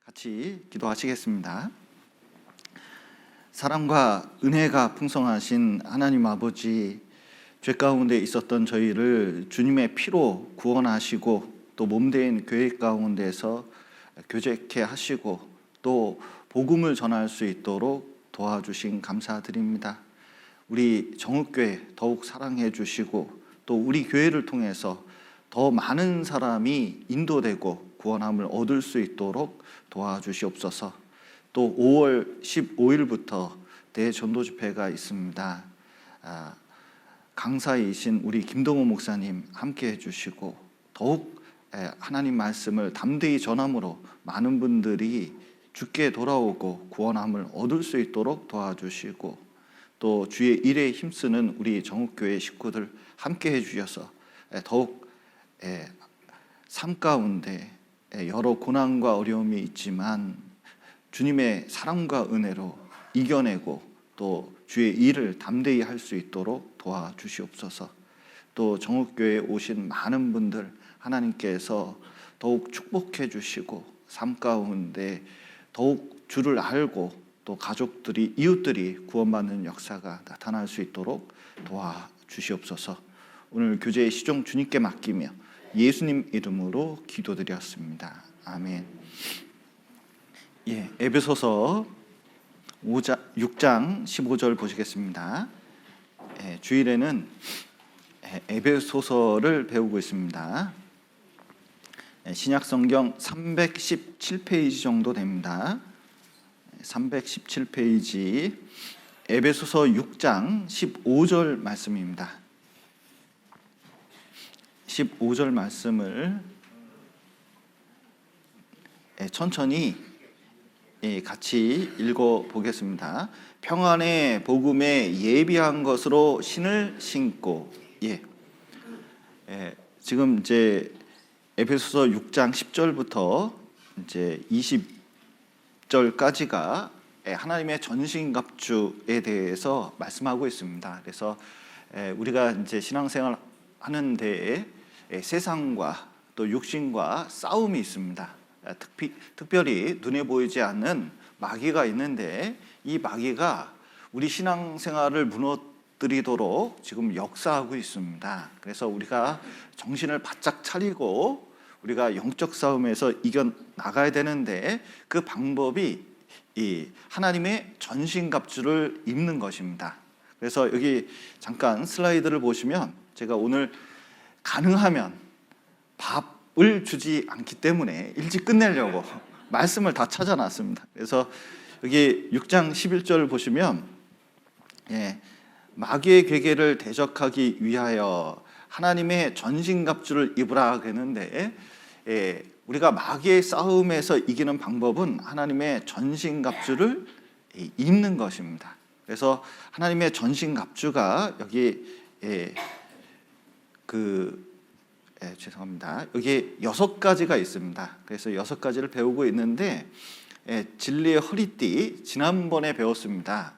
같이 기도하시겠습니다. 사랑과 은혜가 풍성하신 하나님 아버지, 죄 가운데 있었던 저희를 주님의 피로 구원하시고 또 몸된 교회 가운데서 교제케 하시고 또 복음을 전할 수 있도록 도와주신 감사드립니다. 우리 정읍교회 더욱 사랑해 주시고 또 우리 교회를 통해서 더 많은 사람이 인도되고 구원함을 얻을 수 있도록 도와주시옵소서. 또 5월 15일부터 대전도 집회가 있습니다. 강사이신 우리 김동호 목사님 함께 해주시고 더욱 하나님 말씀을 담대히 전함으로 많은 분들이 주께 돌아오고 구원함을 얻을 수 있도록 도와주시고 또 주의 일에 힘쓰는 우리 정읍교회 식구들 함께 해주셔서 더욱 삶 가운데 여러 고난과 어려움이 있지만 주님의 사랑과 은혜로 이겨내고 또 주의 일을 담대히 할 수 있도록 도와주시옵소서. 또 정읍교회에 오신 많은 분들 하나님께서 더욱 축복해 주시고 삶 가운데 더욱 주를 알고 또 가족들이 이웃들이 구원받는 역사가 나타날 수 있도록 도와주시옵소서. 오늘 교제의 시종 주님께 맡기며 예수님 이름으로 기도드렸습니다. 아멘. 에베소서 6장 15절 보시겠습니다. 주일에는 에베소서를 배우고 있습니다. 신약성경 317페이지 정도 됩니다. 317페이지 에베소서 6장 15절 말씀입니다. 15절 말씀을 천천히 같이 읽어보겠습니다. 평안의 복음에 예비한 것으로 신을 신고. 지금 이제 에베소서 6장 10절부터 이제 20절까지가 하나님의 전신갑주에 대해서 말씀하고 있습니다. 그래서 우리가 이제 신앙생활 하는 데에 세상과 또 육신과 싸움이 있습니다. 특별히 눈에 보이지 않는 마귀가 있는데 이 마귀가 우리 신앙생활을 무너뜨리도록 지금 역사하고 있습니다. 그래서 우리가 정신을 바짝 차리고 우리가 영적 싸움에서 이겨나가야 되는데 그 방법이 이 하나님의 전신갑주를 입는 것입니다. 그래서 여기 잠깐 슬라이드를 보시면 제가 오늘 가능하면 밥을 주지 않기 때문에 일찍 끝내려고 말씀을 다 찾아놨습니다. 그래서 여기 6장 11절 보시면 마귀의 괴계를 대적하기 위하여 하나님의 전신갑주를 입으라 그랬는데 우리가 마귀의 싸움에서 이기는 방법은 하나님의 전신갑주를 입는 것입니다. 그래서 하나님의 전신갑주가 여기 죄송합니다. 여기 6가지가 있습니다. 그래서 6가지를 배우고 있는데 진리의 허리띠 지난번에 배웠습니다.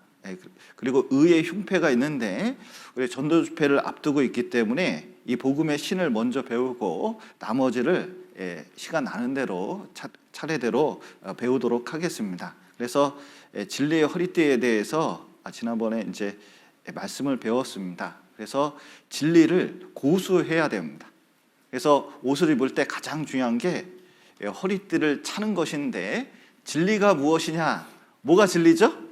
그리고 의의 흉패가 있는데 우리 전도 집회를 앞두고 있기 때문에 이 복음의 신을 먼저 배우고 나머지를 시간 나는 대로 차례대로 배우도록 하겠습니다. 그래서 진리의 허리띠에 대해서 지난번에 이제 말씀을 배웠습니다. 그래서 진리를 고수해야 됩니다. 그래서 옷을 입을 때 가장 중요한 게 허리띠를 차는 것인데 진리가 무엇이냐? 뭐가 진리죠?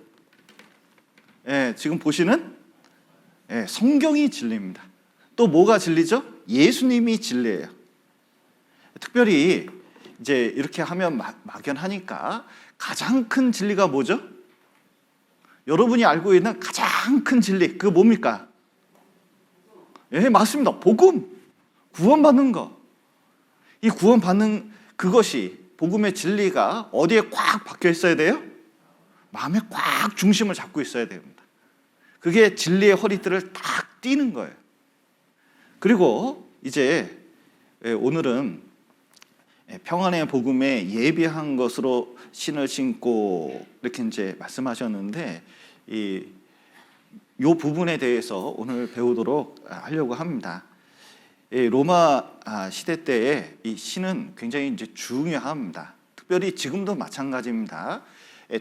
지금 보시는 성경이 진리입니다. 또 뭐가 진리죠? 예수님이 진리예요. 특별히 이제 이렇게 하면 막연하니까 가장 큰 진리가 뭐죠? 여러분이 알고 있는 가장 큰 진리, 그거 뭡니까? 맞습니다. 복음, 구원받는 것. 이 구원받는 그것이 복음의 진리가 어디에 꽉 박혀 있어야 돼요? 마음에 꽉 중심을 잡고 있어야 됩니다. 그게 진리의 허리띠를 딱 띠는 거예요. 그리고 이제 오늘은 평안의 복음에 예비한 것으로 신을 신고 이렇게 이제 말씀하셨는데 이 부분에 대해서 오늘 배우도록 하려고 합니다. 로마 시대 때에 이 신은 굉장히 이제 중요합니다. 특별히 지금도 마찬가지입니다.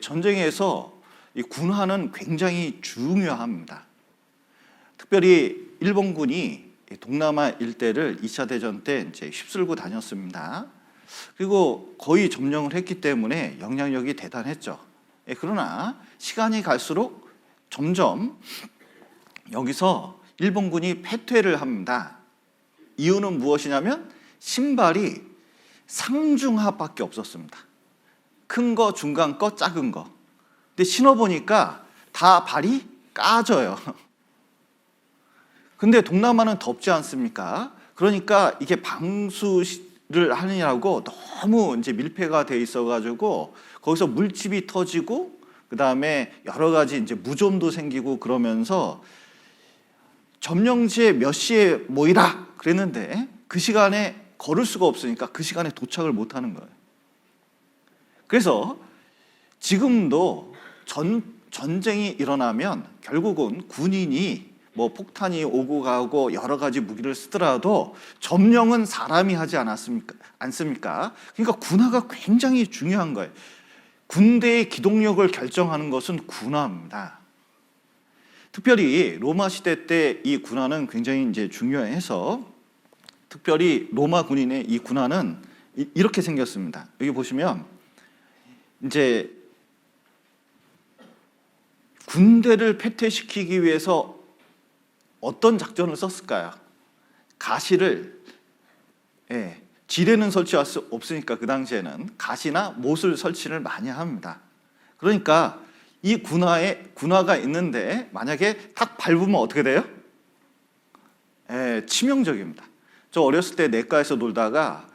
전쟁에서 이 군화는 굉장히 중요합니다. 특별히 일본군이 동남아 일대를 2차 대전 때 이제 휩쓸고 다녔습니다. 그리고 거의 점령을 했기 때문에 영향력이 대단했죠. 그러나 시간이 갈수록 점점 여기서 일본군이 패퇴를 합니다. 이유는 무엇이냐면 신발이 상중하밖에 없었습니다. 큰 거, 중간 거, 작은 거. 근데 신어보니까 다 발이 까져요. 근데 동남아는 덥지 않습니까? 그러니까 이게 방수를 하느냐고 너무 이제 밀폐가 돼 있어가지고 거기서 물집이 터지고 그 다음에 여러 가지 이제 무좀도 생기고 그러면서 점령지에 몇 시에 모이라 그랬는데 그 시간에 걸을 수가 없으니까 그 시간에 도착을 못 하는 거예요. 그래서 지금도 전쟁이 일어나면 결국은 군인이 뭐 폭탄이 오고 가고 여러 가지 무기를 쓰더라도 점령은 사람이 하지 않습니까? 그러니까 군화가 굉장히 중요한 거예요. 군대의 기동력을 결정하는 것은 군화입니다. 특별히 로마 시대 때 이 군화는 굉장히 이제 중요해서 특별히 로마 군인의 이 군화는 이렇게 생겼습니다. 여기 보시면 이제 군대를 패퇴시키기 위해서 어떤 작전을 썼을까요? 가시를 지뢰는 설치할 수 없으니까 그 당시에는 가시나 못을 설치를 많이 합니다. 그러니까 이 군화가 있는데 만약에 탁 밟으면 어떻게 돼요? 치명적입니다. 저 어렸을 때 내과에서 놀다가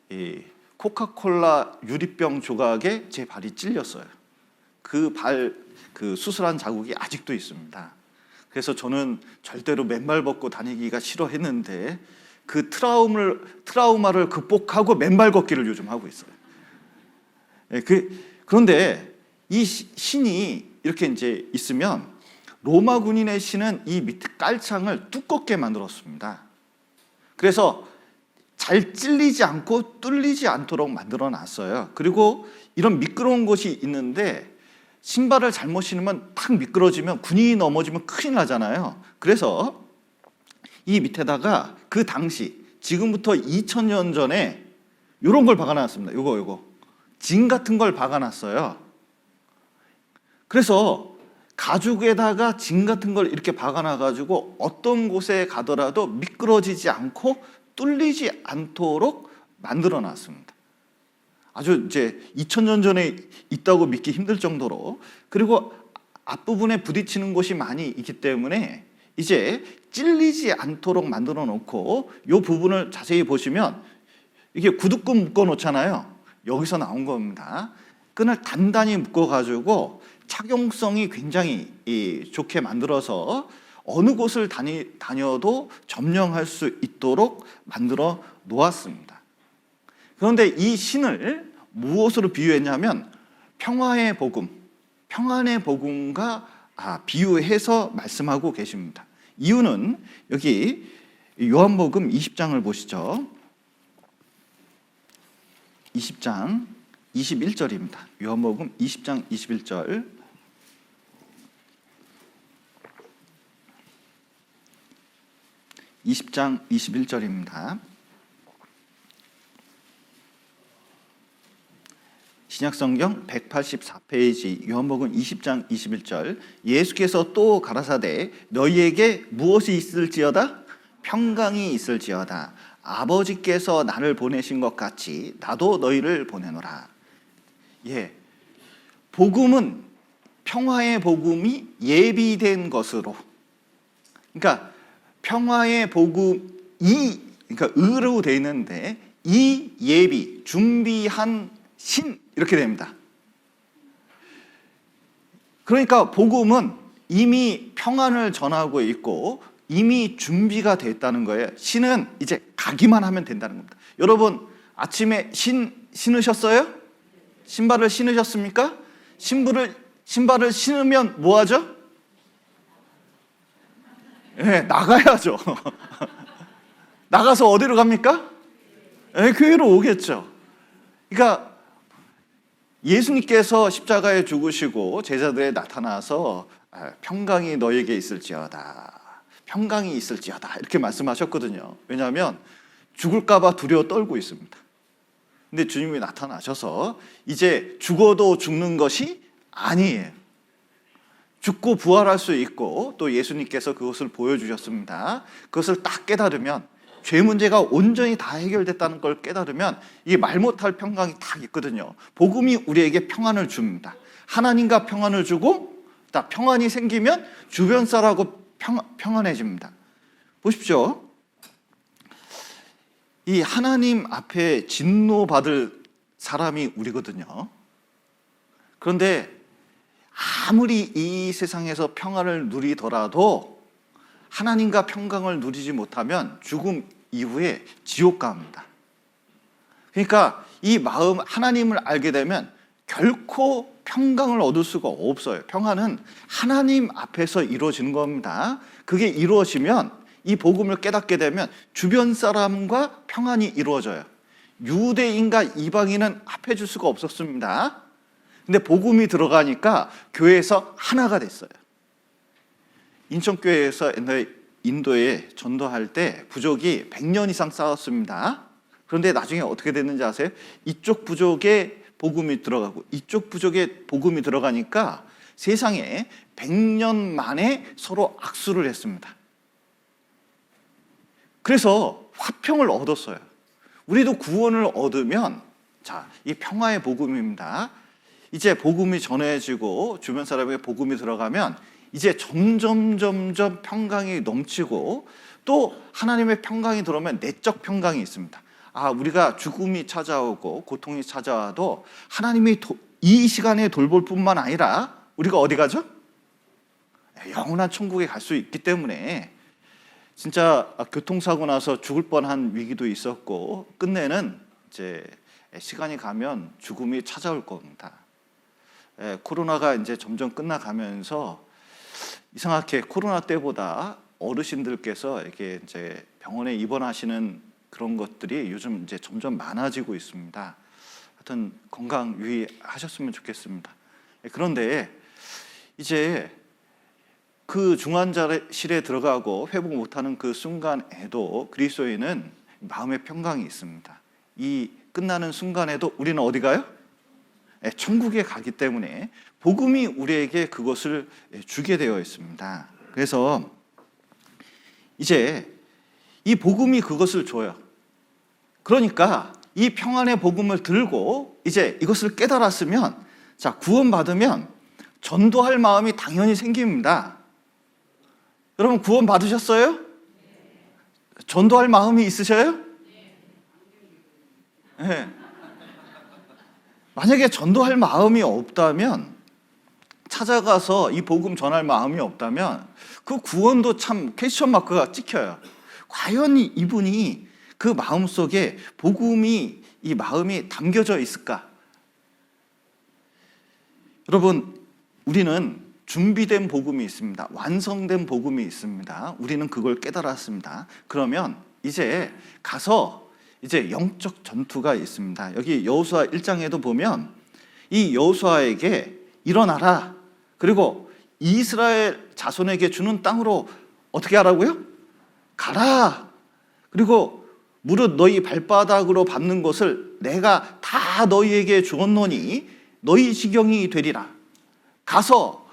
이 코카콜라 유리병 조각에 제 발이 찔렸어요. 그 수술한 자국이 아직도 있습니다. 그래서 저는 절대로 맨발 벗고 다니기가 싫어했는데 그 트라우마를 극복하고 맨발 걷기를 요즘 하고 있어요. 그런데 이 신이 이렇게 이제 있으면 로마 군인의 신은 이 밑에 깔창을 두껍게 만들었습니다. 그래서 잘 찔리지 않고 뚫리지 않도록 만들어 놨어요. 그리고 이런 미끄러운 곳이 있는데 신발을 잘못 신으면 탁 미끄러지면 군인이 넘어지면 큰일 나잖아요. 그래서 이 밑에다가 그 당시 지금부터 2000년 전에 이런 걸 박아놨습니다. 요거 진 같은 걸 박아놨어요. 그래서 가죽에다가 진 같은 걸 이렇게 박아놔가지고 어떤 곳에 가더라도 미끄러지지 않고 뚫리지 않도록 만들어놨습니다. 아주 이제 2000년 전에 있다고 믿기 힘들 정도로. 그리고 앞부분에 부딪히는 곳이 많이 있기 때문에 이제 찔리지 않도록 만들어 놓고 이 부분을 자세히 보시면 이게 구두끈 묶어 놓잖아요. 여기서 나온 겁니다. 끈을 단단히 묶어 가지고 착용성이 굉장히 좋게 만들어서 어느 곳을 다녀도 점령할 수 있도록 만들어 놓았습니다. 그런데 이 신을 무엇으로 비유했냐면 평화의 복음, 평안의 복음과 비유해서 말씀하고 계십니다. 이유는 여기 요한복음 20장을 보시죠. 20장 21절입니다. 요한복음 20장 21절. (20장 21절입니다) 신약성경 184페이지 요한복음 20장 21절. 예수께서 또 가라사대 너희에게 무엇이 있을지어다? 평강이 있을지어다. 아버지께서 나를 보내신 것 같이 나도 너희를 보내노라. 복음은 평화의 복음이 예비된 것으로, 그러니까 평화의 복음이, 그러니까 의로 되어 있는데 이 예비, 준비한 신 이렇게 됩니다. 그러니까 복음은 이미 평안을 전하고 있고 이미 준비가 됐다는 거예요. 신은 이제 가기만 하면 된다는 겁니다. 여러분 아침에 신으셨어요? 신발을 신으셨습니까? 신발을 신으면 뭐 하죠? 나가야죠. 나가서 어디로 갑니까? 교회로 오겠죠. 그러니까 예수님께서 십자가에 죽으시고 제자들에 나타나서 평강이 너에게 있을지어다, 평강이 있을지어다 이렇게 말씀하셨거든요. 왜냐하면 죽을까 봐 두려워 떨고 있습니다. 근데 주님이 나타나셔서 이제 죽어도 죽는 것이 아니에요. 죽고 부활할 수 있고, 또 예수님께서 그것을 보여주셨습니다. 그것을 딱 깨달으면, 죄 문제가 온전히 다 해결됐다는 걸 깨달으면 이게 말 못할 평강이 딱 있거든요. 복음이 우리에게 평안을 줍니다. 하나님과 평안을 주고, 딱 평안이 생기면 주변 사람하고 평안해집니다. 보십시오. 이 하나님 앞에 진노받을 사람이 우리거든요. 그런데 아무리 이 세상에서 평안을 누리더라도 하나님과 평강을 누리지 못하면 죽음 이후에 지옥 갑니다. 그러니까 이 마음, 하나님을 알게 되면 결코 평강을 얻을 수가 없어요. 평안은 하나님 앞에서 이루어지는 겁니다. 그게 이루어지면, 이 복음을 깨닫게 되면 주변 사람과 평안이 이루어져요. 유대인과 이방인은 합해줄 수가 없었습니다. 근데 복음이 들어가니까 교회에서 하나가 됐어요. 인천교회에서 인도에 전도할 때 부족이 100년 이상 싸웠습니다. 그런데 나중에 어떻게 됐는지 아세요? 이쪽 부족에 복음이 들어가고 이쪽 부족에 복음이 들어가니까 세상에 100년 만에 서로 악수를 했습니다. 그래서 화평을 얻었어요. 우리도 구원을 얻으면, 자, 이 평화의 복음입니다. 이제 복음이 전해지고 주변 사람에게 복음이 들어가면 이제 점점 평강이 넘치고, 또 하나님의 평강이 들어오면 내적 평강이 있습니다. 우리가 죽음이 찾아오고 고통이 찾아와도 하나님이 이 시간에 돌볼 뿐만 아니라 우리가 어디 가죠? 영원한 천국에 갈 수 있기 때문에, 진짜 교통사고 나서 죽을 뻔한 위기도 있었고, 끝내는 이제 시간이 가면 죽음이 찾아올 겁니다. 코로나가 이제 점점 끝나가면서 이상하게 코로나 때보다 어르신들께서 이렇게 이제 병원에 입원하시는 그런 것들이 요즘 이제 점점 많아지고 있습니다. 하여튼 건강 유의하셨으면 좋겠습니다. 그런데 이제 그 중환자실에 들어가고 회복 못하는 그 순간에도 그리스도인은 마음의 평강이 있습니다. 이 끝나는 순간에도 우리는 어디 가요? 천국에 가기 때문에 복음이 우리에게 그것을 주게 되어 있습니다. 그래서 이제 이 복음이 그것을 줘요. 그러니까 이 평안의 복음을 들고 이제 이것을 깨달았으면, 자, 구원받으면 전도할 마음이 당연히 생깁니다. 여러분 구원 받으셨어요? 전도할 마음이 있으셔요? 네. 만약에 전도할 마음이 없다면, 찾아가서 이 복음 전할 마음이 없다면 그 구원도 참 퀘스천 마크가 찍혀요. 과연 이분이 그 마음속에 복음이, 이 마음이 담겨져 있을까? 여러분, 우리는 준비된 복음이 있습니다. 완성된 복음이 있습니다. 우리는 그걸 깨달았습니다. 그러면 이제 가서 이제 영적 전투가 있습니다. 여기 여호수아 1장에도 보면 이 여호수아에게 일어나라, 그리고 이스라엘 자손에게 주는 땅으로 어떻게 하라고요? 가라. 그리고 무릇 너희 발바닥으로 밟는 것을 내가 다 너희에게 주었노니 너희 지경이 되리라. 가서,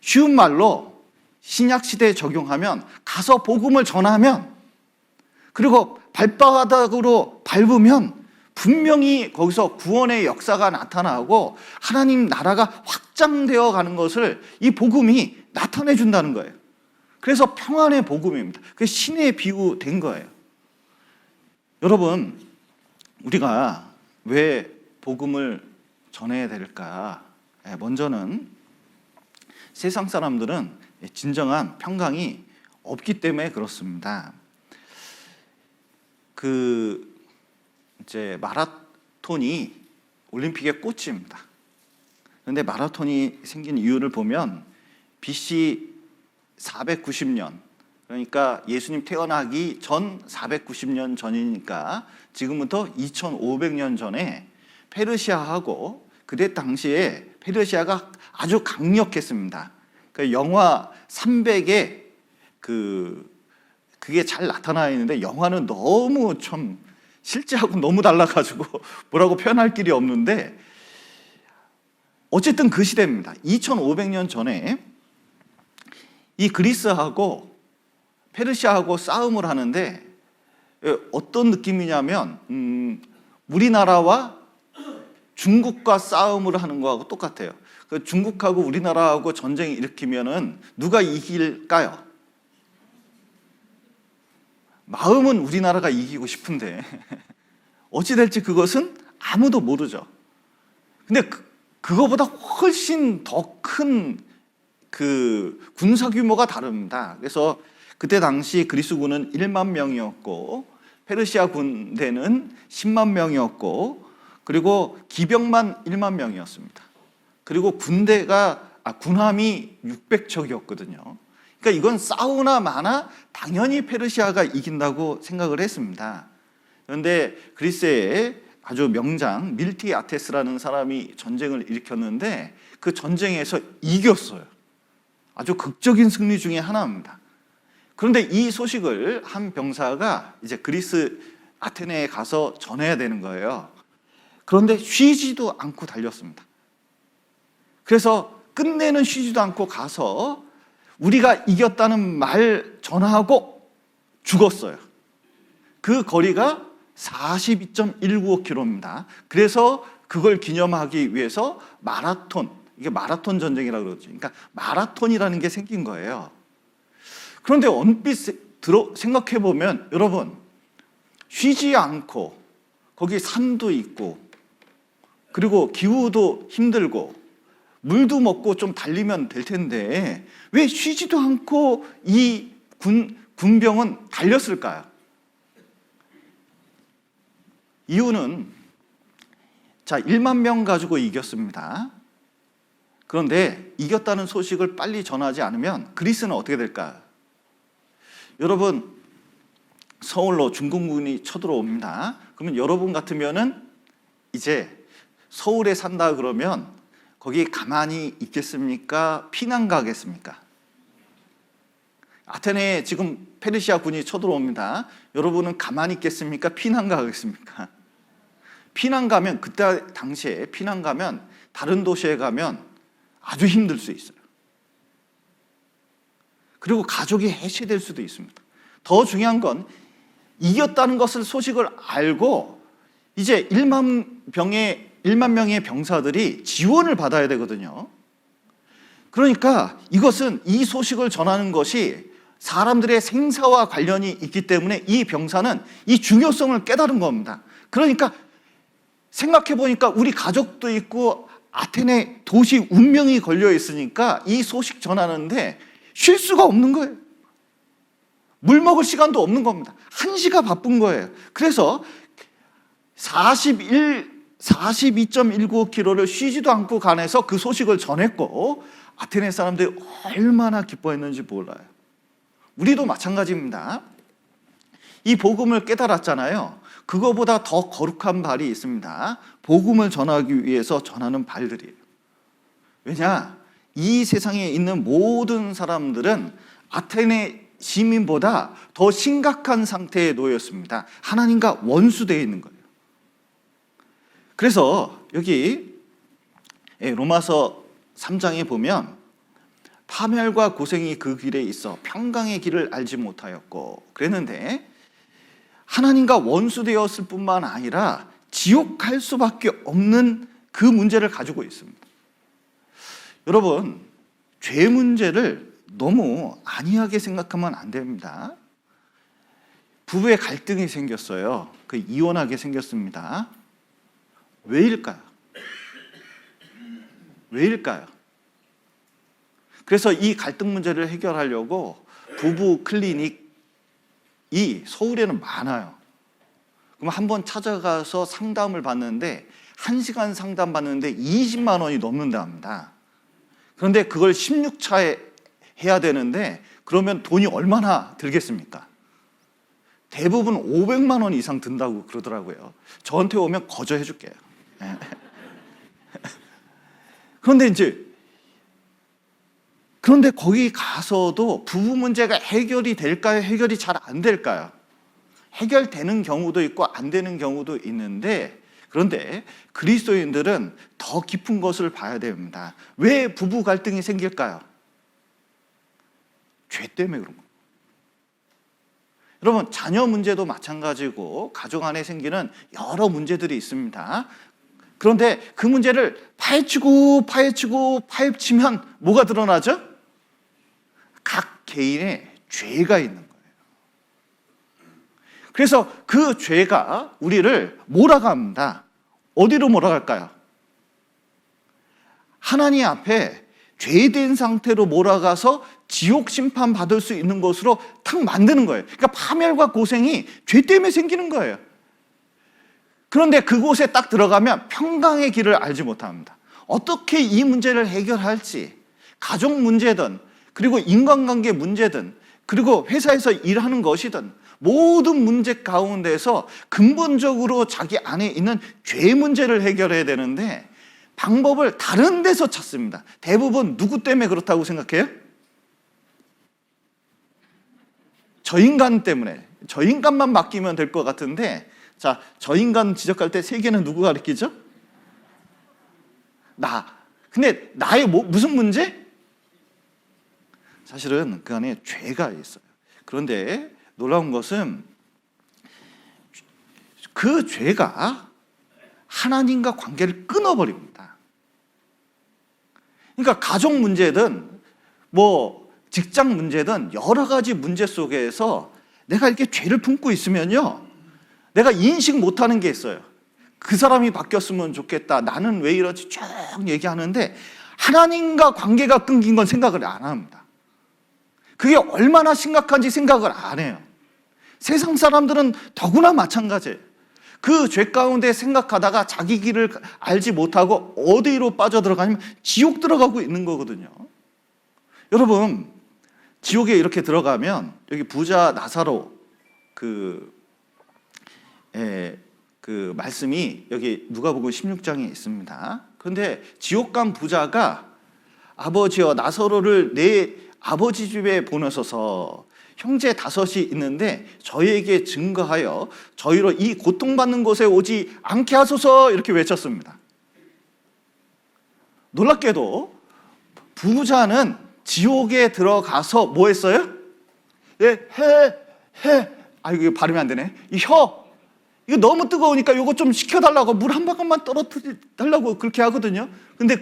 쉬운 말로 신약시대에 적용하면 가서 복음을 전하면, 그리고 발바닥으로 밟으면 분명히 거기서 구원의 역사가 나타나고 하나님 나라가 확장되어 가는 것을 이 복음이 나타내 준다는 거예요. 그래서 평안의 복음입니다. 그게 신의 비유된 거예요. 여러분, 우리가 왜 복음을 전해야 될까? 먼저는 세상 사람들은 진정한 평강이 없기 때문에 그렇습니다. 이제 마라톤이 올림픽의 꽃입니다. 그런데 마라톤이 생긴 이유를 보면 BC 490년, 그러니까 예수님 태어나기 전 490년 전이니까 지금부터 2500년 전에 페르시아하고 그때 당시에 페르시아가 아주 강력했습니다. 그 영화 300에 그게 잘 나타나 있는데 영화는 너무 참 실제하고 너무 달라가지고 뭐라고 표현할 길이 없는데, 어쨌든 그 시대입니다. 2500년 전에 이 그리스하고 페르시아하고 싸움을 하는데 어떤 느낌이냐면 우리나라와 중국과 싸움을 하는 거하고 똑같아요. 그 중국하고 우리나라하고 전쟁 일으키면은 누가 이길까요? 마음은 우리나라가 이기고 싶은데 어찌 될지 그것은 아무도 모르죠. 근데 그거보다 훨씬 더 큰 그 군사 규모가 다릅니다. 그래서 그때 당시 그리스군은 1만 명이었고 페르시아 군대는 10만 명이었고 그리고 기병만 1만 명이었습니다. 그리고 군함이 600척이었거든요. 그러니까 이건 싸우나 마나 당연히 페르시아가 이긴다고 생각을 했습니다. 그런데 그리스의 아주 명장 밀티아테스라는 사람이 전쟁을 일으켰는데 그 전쟁에서 이겼어요. 아주 극적인 승리 중에 하나입니다. 그런데 이 소식을 한 병사가 이제 그리스 아테네에 가서 전해야 되는 거예요. 그런데 쉬지도 않고 달렸습니다. 그래서 끝내는 쉬지도 않고 가서 우리가 이겼다는 말 전하고 죽었어요. 그 거리가 42.195km입니다. 그래서 그걸 기념하기 위해서 이게 마라톤 전쟁이라고 그러죠. 그러니까 마라톤이라는 게 생긴 거예요. 그런데 언뜻 생각해 보면 여러분, 쉬지 않고 거기 산도 있고 그리고 기후도 힘들고 물도 먹고 좀 달리면 될 텐데 왜 쉬지도 않고 이 군병은 달렸을까요? 이유는 1만 명 가지고 이겼습니다. 그런데 이겼다는 소식을 빨리 전하지 않으면 그리스는 어떻게 될까요? 여러분, 서울로 중공군이 쳐들어옵니다. 그러면 여러분 같으면은 이제 서울에 산다 그러면 거기 가만히 있겠습니까? 피난 가겠습니까? 아테네에 지금 페르시아 군이 쳐들어옵니다. 여러분은 가만히 있겠습니까? 피난 가겠습니까? 피난 가면, 그때 당시에 피난 가면 다른 도시에 가면 아주 힘들 수 있어요. 그리고 가족이 해체될 수도 있습니다. 더 중요한 건 이겼다는 것을 소식을 알고 이제 1만 명의 병사들이 지원을 받아야 되거든요. 그러니까 이 소식을 전하는 것이 사람들의 생사와 관련이 있기 때문에 이 병사는 이 중요성을 깨달은 겁니다. 그러니까 생각해 보니까 우리 가족도 있고 아테네 도시 운명이 걸려 있으니까 이 소식 전하는데 쉴 수가 없는 거예요. 물 먹을 시간도 없는 겁니다. 한시가 바쁜 거예요. 그래서 42.195km를 쉬지도 않고 가내서 그 소식을 전했고 아테네 사람들이 얼마나 기뻐했는지 몰라요. 우리도 마찬가지입니다. 이 복음을 깨달았잖아요. 그거보다 더 거룩한 발이 있습니다. 복음을 전하기 위해서 전하는 발들이에요. 왜냐? 이 세상에 있는 모든 사람들은 아테네 시민보다 더 심각한 상태에 놓였습니다. 하나님과 원수되어 있는 거예요. 그래서 여기 로마서 3장에 보면 파멸과 고생이 그 길에 있어 평강의 길을 알지 못하였고 그랬는데 하나님과 원수되었을 뿐만 아니라 지옥 갈 수밖에 없는 그 문제를 가지고 있습니다. 여러분, 죄 문제를 너무 안이하게 생각하면 안 됩니다. 부부의 갈등이 생겼어요. 이혼하게 생겼습니다. 왜일까요? 왜일까요? 그래서 이 갈등 문제를 해결하려고 부부 클리닉이 서울에는 많아요. 그럼 한번 찾아가서 상담을 받는데 1시간 상담 받는데 20만 원이 넘는다 합니다. 그런데 그걸 16차에 해야 되는데 그러면 돈이 얼마나 들겠습니까? 대부분 500만 원 이상 든다고 그러더라고요. 저한테 오면 거저 해줄게요. 그런데 거기 가서도 부부 문제가 해결이 될까요? 해결이 잘 안 될까요? 해결되는 경우도 있고 안 되는 경우도 있는데, 그런데 그리스도인들은 더 깊은 것을 봐야 됩니다. 왜 부부 갈등이 생길까요? 죄 때문에 그런 거예요. 여러분, 자녀 문제도 마찬가지고 가족 안에 생기는 여러 문제들이 있습니다. 그런데 그 문제를 파헤치면 뭐가 드러나죠? 각 개인의 죄가 있는 거예요. 그래서 그 죄가 우리를 몰아갑니다. 어디로 몰아갈까요? 하나님 앞에 죄된 상태로 몰아가서 지옥 심판 받을 수 있는 것으로 탁 만드는 거예요. 그러니까 파멸과 고생이 죄 때문에 생기는 거예요. 그런데 그곳에 딱 들어가면 평강의 길을 알지 못합니다. 어떻게 이 문제를 해결할지, 가족 문제든, 그리고 인간관계 문제든, 그리고 회사에서 일하는 것이든, 모든 문제 가운데서 근본적으로 자기 안에 있는 죄 문제를 해결해야 되는데 방법을 다른 데서 찾습니다. 대부분 누구 때문에 그렇다고 생각해요? 저 인간 때문에. 저 인간만 맡기면 될 것 같은데, 자, 저 인간 지적할 때 세계는 누구 가리키죠? 나. 근데 나의 무슨 문제? 사실은 그 안에 죄가 있어요. 그런데 놀라운 것은 그 죄가 하나님과 관계를 끊어버립니다. 그러니까 가족 문제든 직장 문제든 여러 가지 문제 속에서 내가 이렇게 죄를 품고 있으면요, 내가 인식 못하는 게 있어요. 그 사람이 바뀌었으면 좋겠다, 나는 왜 이러지 쭉 얘기하는데 하나님과 관계가 끊긴 건 생각을 안 합니다. 그게 얼마나 심각한지 생각을 안 해요. 세상 사람들은 더구나 마찬가지예요. 그 죄 가운데 생각하다가 자기 길을 알지 못하고 어디로 빠져들어가냐면 지옥 들어가고 있는 거거든요. 여러분, 지옥에 이렇게 들어가면 여기 부자 나사로 그 말씀이 여기 누가복음 16장에 있습니다. 그런데 지옥 간 부자가 아버지여 나사로를 내 아버지 집에 보내소서, 형제 5이 있는데 저희에게 증거하여 저희로 이 고통받는 곳에 오지 않게 하소서, 이렇게 외쳤습니다. 놀랍게도 부자는 지옥에 들어가서 뭐 했어요? 이거 발음이 안 되네. 이거 너무 뜨거우니까 이거 좀 식혀달라고, 물 한 방울만 떨어뜨려달라고 그렇게 하거든요. 근데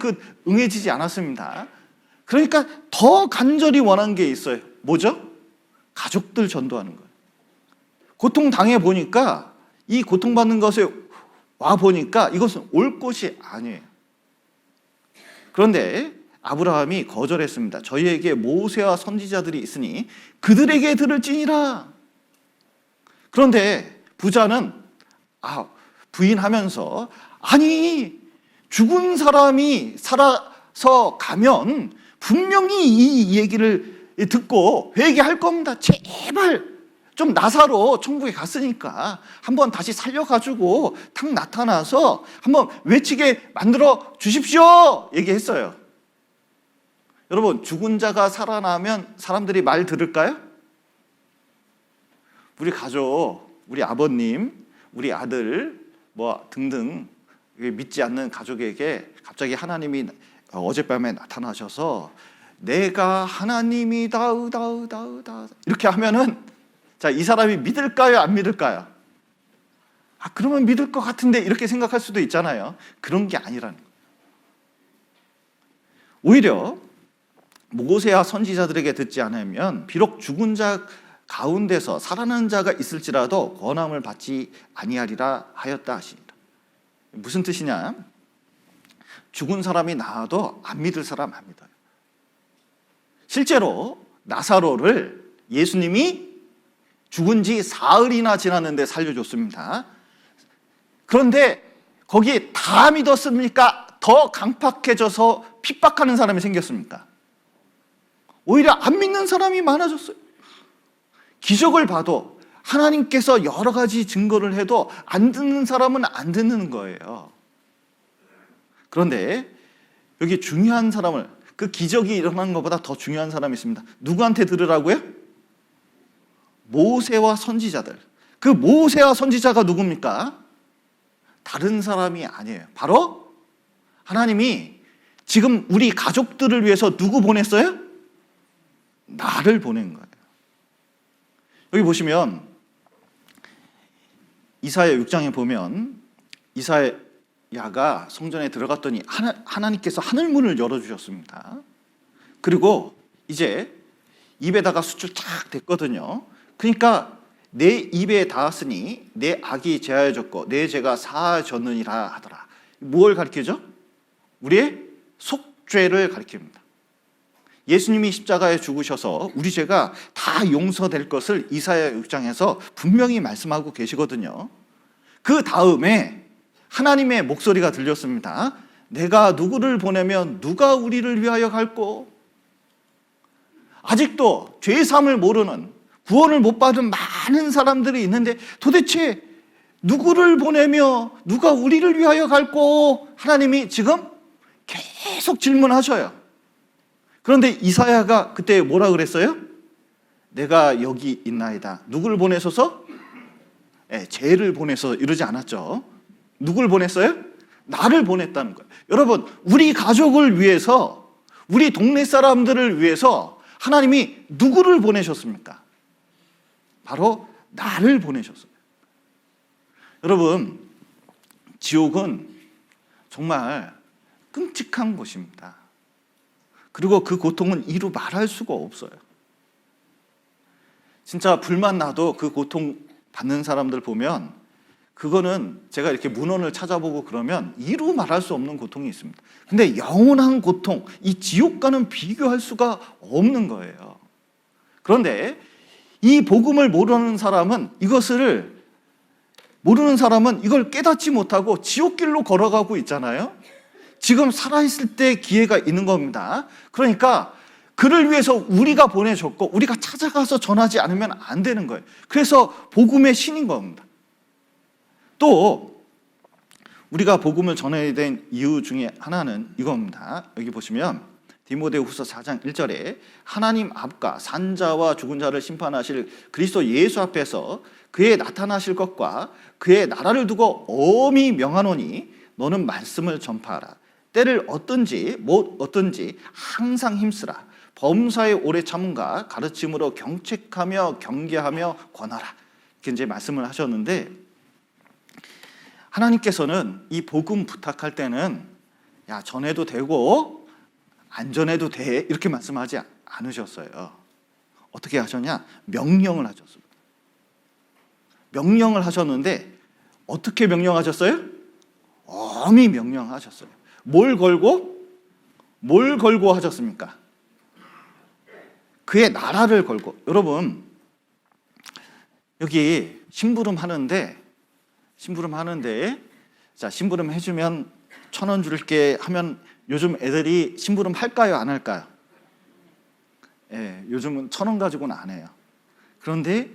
응해지지 않았습니다. 그러니까 더 간절히 원한 게 있어요. 뭐죠? 가족들 전도하는 거예요. 고통 당해 보니까, 이 고통받는 것에 와 보니까 이것은 올 곳이 아니에요. 그런데 아브라함이 거절했습니다. 저희에게 모세와 선지자들이 있으니 그들에게 들을지니라. 그런데 부자는 부인하면서, 아니, 죽은 사람이 살아서 가면 분명히 이 얘기를 듣고 회개할 겁니다. 제발 좀 나사로 천국에 갔으니까 한번 다시 살려가지고 탁 나타나서 한번 외치게 만들어 주십시오, 얘기했어요. 여러분, 죽은 자가 살아나면 사람들이 말 들을까요? 우리 가족, 우리 아버님, 우리 아들 등등 믿지 않는 가족에게 갑자기 하나님이 어젯밤에 나타나셔서 내가 하나님이다 이렇게 하면은, 자, 이 사람이 믿을까요, 안 믿을까요? 그러면 믿을 것 같은데, 이렇게 생각할 수도 있잖아요. 그런 게 아니라는 거예요. 오히려 모세와 선지자들에게 듣지 않으면 비록 죽은 자 가운데서 살아나는 자가 있을지라도 권함을 받지 아니하리라 하였다 하십니다. 무슨 뜻이냐? 죽은 사람이 나와도 안 믿을 사람 안 믿어요. 실제로 나사로를 예수님이 죽은 지 사흘이나 지났는데 살려줬습니다. 그런데 거기에 다 믿었습니까? 더 강팍해져서 핍박하는 사람이 생겼습니까? 오히려 안 믿는 사람이 많아졌어요. 기적을 봐도, 하나님께서 여러 가지 증거를 해도 안 듣는 사람은 안 듣는 거예요. 그런데 여기 중요한 사람을, 그 기적이 일어난 것보다 더 중요한 사람이 있습니다. 누구한테 들으라고요? 모세와 선지자들. 그 모세와 선지자가 누굽니까? 다른 사람이 아니에요. 바로 하나님이 지금 우리 가족들을 위해서 누구 보냈어요? 나를 보낸 거예요. 여기 보시면 이사야 6장에 보면 이사야가 성전에 들어갔더니 하나님께서 하늘문을 열어주셨습니다. 그리고 이제 입에다가 숫줄 탁 댔거든요. 그러니까 내 입에 닿았으니 내 악이 제하여졌고 내 죄가 사하여졌느니라 하더라. 뭘 가리키죠? 우리의 속죄를 가리킵니다. 예수님이 십자가에 죽으셔서 우리 죄가 다 용서될 것을 이사야 6장에서 분명히 말씀하고 계시거든요. 그 다음에 하나님의 목소리가 들렸습니다. 내가 누구를 보내면 누가 우리를 위하여 갈꼬? 아직도 죄사함을 모르는, 구원을 못 받은 많은 사람들이 있는데 도대체 누구를 보내며 누가 우리를 위하여 갈꼬? 하나님이 지금 계속 질문하셔요. 그런데 이사야가 그때 뭐라 그랬어요? 내가 여기 있나이다. 누구를 보내셔서? 죄를 보내서 이러지 않았죠. 누구를 보냈어요? 나를 보냈다는 거예요. 여러분, 우리 가족을 위해서, 우리 동네 사람들을 위해서 하나님이 누구를 보내셨습니까? 바로 나를 보내셨어요. 여러분, 지옥은 정말 끔찍한 곳입니다. 그리고 그 고통은 이루 말할 수가 없어요. 진짜 불만 나도 그 고통 받는 사람들 보면 그거는 제가 이렇게 문헌을 찾아보고 그러면 이루 말할 수 없는 고통이 있습니다. 근데 영원한 고통, 이 지옥과는 비교할 수가 없는 거예요. 그런데 이 복음을 모르는 사람은 이걸 깨닫지 못하고 지옥길로 걸어가고 있잖아요. 지금 살아있을 때 기회가 있는 겁니다. 그러니까 그를 위해서 우리가 보내줬고 우리가 찾아가서 전하지 않으면 안 되는 거예요. 그래서 복음의 신인 겁니다. 또 우리가 복음을 전해야 된 이유 중에 하나는 이겁니다. 여기 보시면 디모데후서 4장 1절에 하나님 앞과 산자와 죽은 자를 심판하실 그리스도 예수 앞에서 그의 나타나실 것과 그의 나라를 두고 엄히 명하노니 너는 말씀을 전파하라. 때를 얻든지 못 얻든지 항상 힘쓰라. 범사에 오래 참음과 가르침으로 경책하며 경계하며 권하라. 이렇게 이제 말씀을 하셨는데, 하나님께서는 이 복음 부탁할 때는 야, 전해도 되고 안 전해도 돼 이렇게 말씀하지 않으셨어요. 어떻게 하셨냐? 명령을 하셨습니다. 명령을 하셨는데 어떻게 명령하셨어요? 엄히 명령하셨어요. 뭘 걸고 하셨습니까? 그의 나라를 걸고. 여러분, 여기 심부름 하는데 자, 심부름 해주면 1,000원 줄게 하면 요즘 애들이 심부름 할까요, 안 할까요? 요즘은 1,000원 가지고는 안 해요. 그런데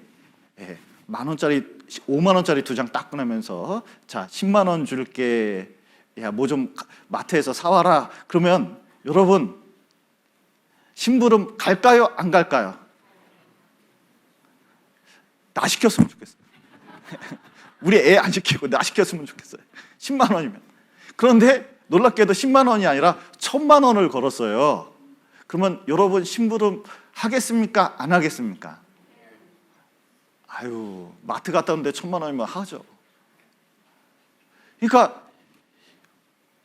10,000원짜리 5만원짜리 2장 딱 꺼내면서 자, 10만원 줄게, 야, 뭐 좀 마트에서 사와라. 그러면 여러분, 심부름 갈까요, 안 갈까요? 나 시켰으면 좋겠어요. 우리 애 안 시키고 나 시켰으면 좋겠어요. 10만 원이면. 그런데 놀랍게도 10만 원이 아니라 1,000만 원을 걸었어요. 그러면 여러분 심부름 하겠습니까, 안 하겠습니까? 아유, 마트 갔다 오는데 1,000만 원이면 하죠. 그러니까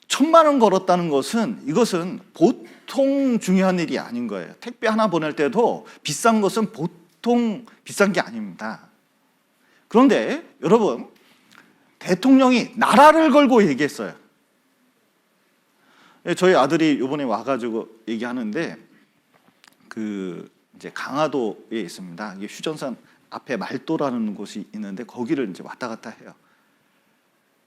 1,000만 원 걸었다는 것은, 이것은 보통 중요한 일이 아닌 거예요. 택배 하나 보낼 때도 비싼 것은 보통 비싼 게 아닙니다. 그런데 여러분, 대통령이 나라를 걸고 얘기했어요. 저희 아들이 이번에 와가지고 얘기하는데, 이제 강화도에 있습니다. 이게 휴전선 앞에 말도라는 곳이 있는데 거기를 이제 왔다 갔다 해요.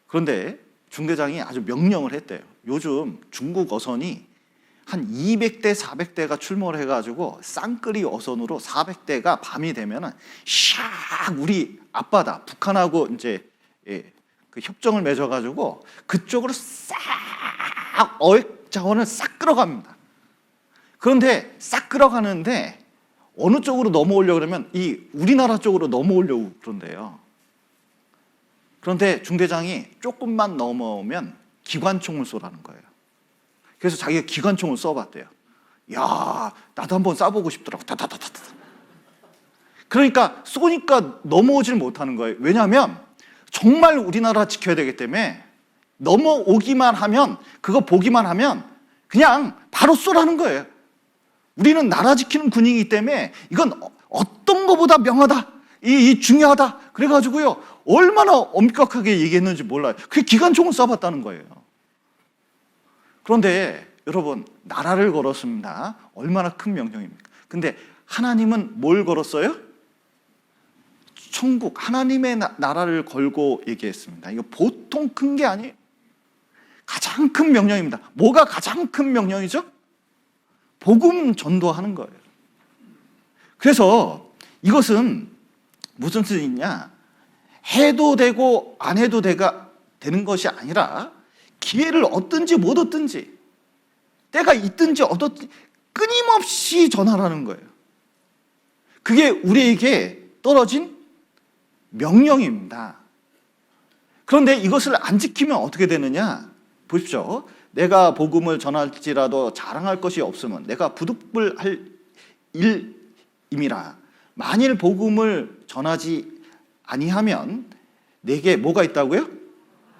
그런데 중대장이 아주 명령을 했대요. 요즘 중국 어선이 한 200대, 400대가 출몰을 해가지고 쌍끌이 어선으로 400대가 밤이 되면은 샥 우리 앞바다 북한하고 이제 그 협정을 맺어가지고 그쪽으로 싹 자원을 싹 끌어갑니다. 그런데 싹 끌어가는데 어느 쪽으로 넘어오려고 그러면 이 우리나라 쪽으로 넘어오려고 그런대요. 그런데 중대장이 조금만 넘어오면 기관총을 쏘라는 거예요. 그래서 자기가 기관총을 쏘봤대요. 야, 나도 한번 쏴보고 싶더라고. 다다다다다. 그러니까 쏘니까 넘어오질 못하는 거예요. 왜냐하면 정말 우리나라 지켜야 되기 때문에 넘어오기만 하면, 그거 보기만 하면 그냥 바로 쏘라는 거예요. 우리는 나라 지키는 군인이기 때문에 이건 어떤 것보다 명하다, 이 중요하다. 그래가지고요, 얼마나 엄격하게 얘기했는지 몰라요. 그게 기관총을 쏴봤다는 거예요. 그런데 여러분, 나라를 걸었습니다. 얼마나 큰 명령입니까? 근데 하나님은 뭘 걸었어요? 천국, 하나님의 나라를 걸고 얘기했습니다. 이거 보통 큰 게 아니에요. 가장 큰 명령입니다. 뭐가 가장 큰 명령이죠? 복음 전도하는 거예요. 그래서 이것은 무슨 뜻이냐? 해도 되고 안 해도 되는 것이 아니라 기회를 얻든지 못 얻든지, 때가 있든지 없든지 끊임없이 전하라는 거예요. 그게 우리에게 떨어진 명령입니다. 그런데 이것을 안 지키면 어떻게 되느냐? 보십시오. 내가 복음을 전할지라도 자랑할 것이 없으면 내가 부득불할 일임이라. 만일 복음을 전하지 아니하면 내게 뭐가 있다고요?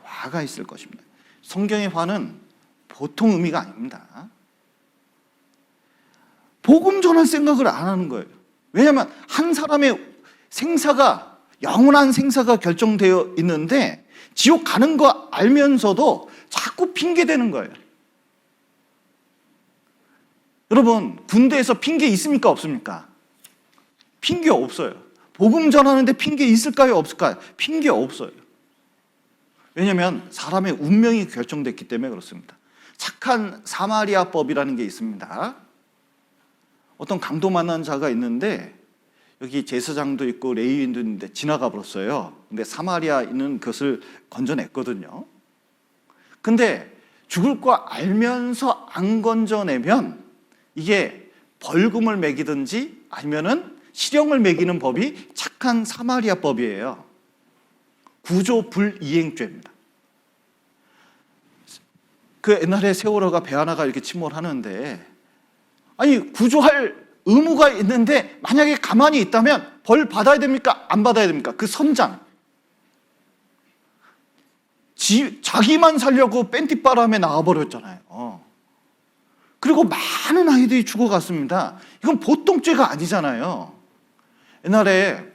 화가 있을 것입니다. 성경의 화는 보통 의미가 아닙니다. 복음 전할 생각을 안 하는 거예요. 왜냐하면 한 사람의 생사가, 영원한 생사가 결정되어 있는데 지옥 가는 거 알면서도 자꾸 핑계대는 거예요. 여러분, 군대에서 핑계 있습니까? 없습니까? 핑계 없어요. 복음 전하는데 핑계 있을까요? 없을까요? 핑계 없어요. 왜냐하면 사람의 운명이 결정됐기 때문에 그렇습니다. 착한 사마리아법이라는 게 있습니다. 어떤 강도 만난 자가 있는데 여기 제사장도 있고 레위인도 있는데 지나가 버렸어요. 근데 사마리아인은 그것을 건져냈거든요. 근데 죽을 거 알면서 안 건져내면 이게 벌금을 매기든지 아니면은 실형을 매기는 법이 착한 사마리아법이에요. 구조불이행죄입니다. 그 옛날에 세월호가 배 하나가 이렇게 침몰하는데, 아니 구조할 의무가 있는데 만약에 가만히 있다면 벌 받아야 됩니까? 안 받아야 됩니까? 그 선장 자기만 살려고 뺀띠바람에 나와버렸잖아요. 그리고 많은 아이들이 죽어갔습니다. 이건 보통 죄가 아니잖아요. 옛날에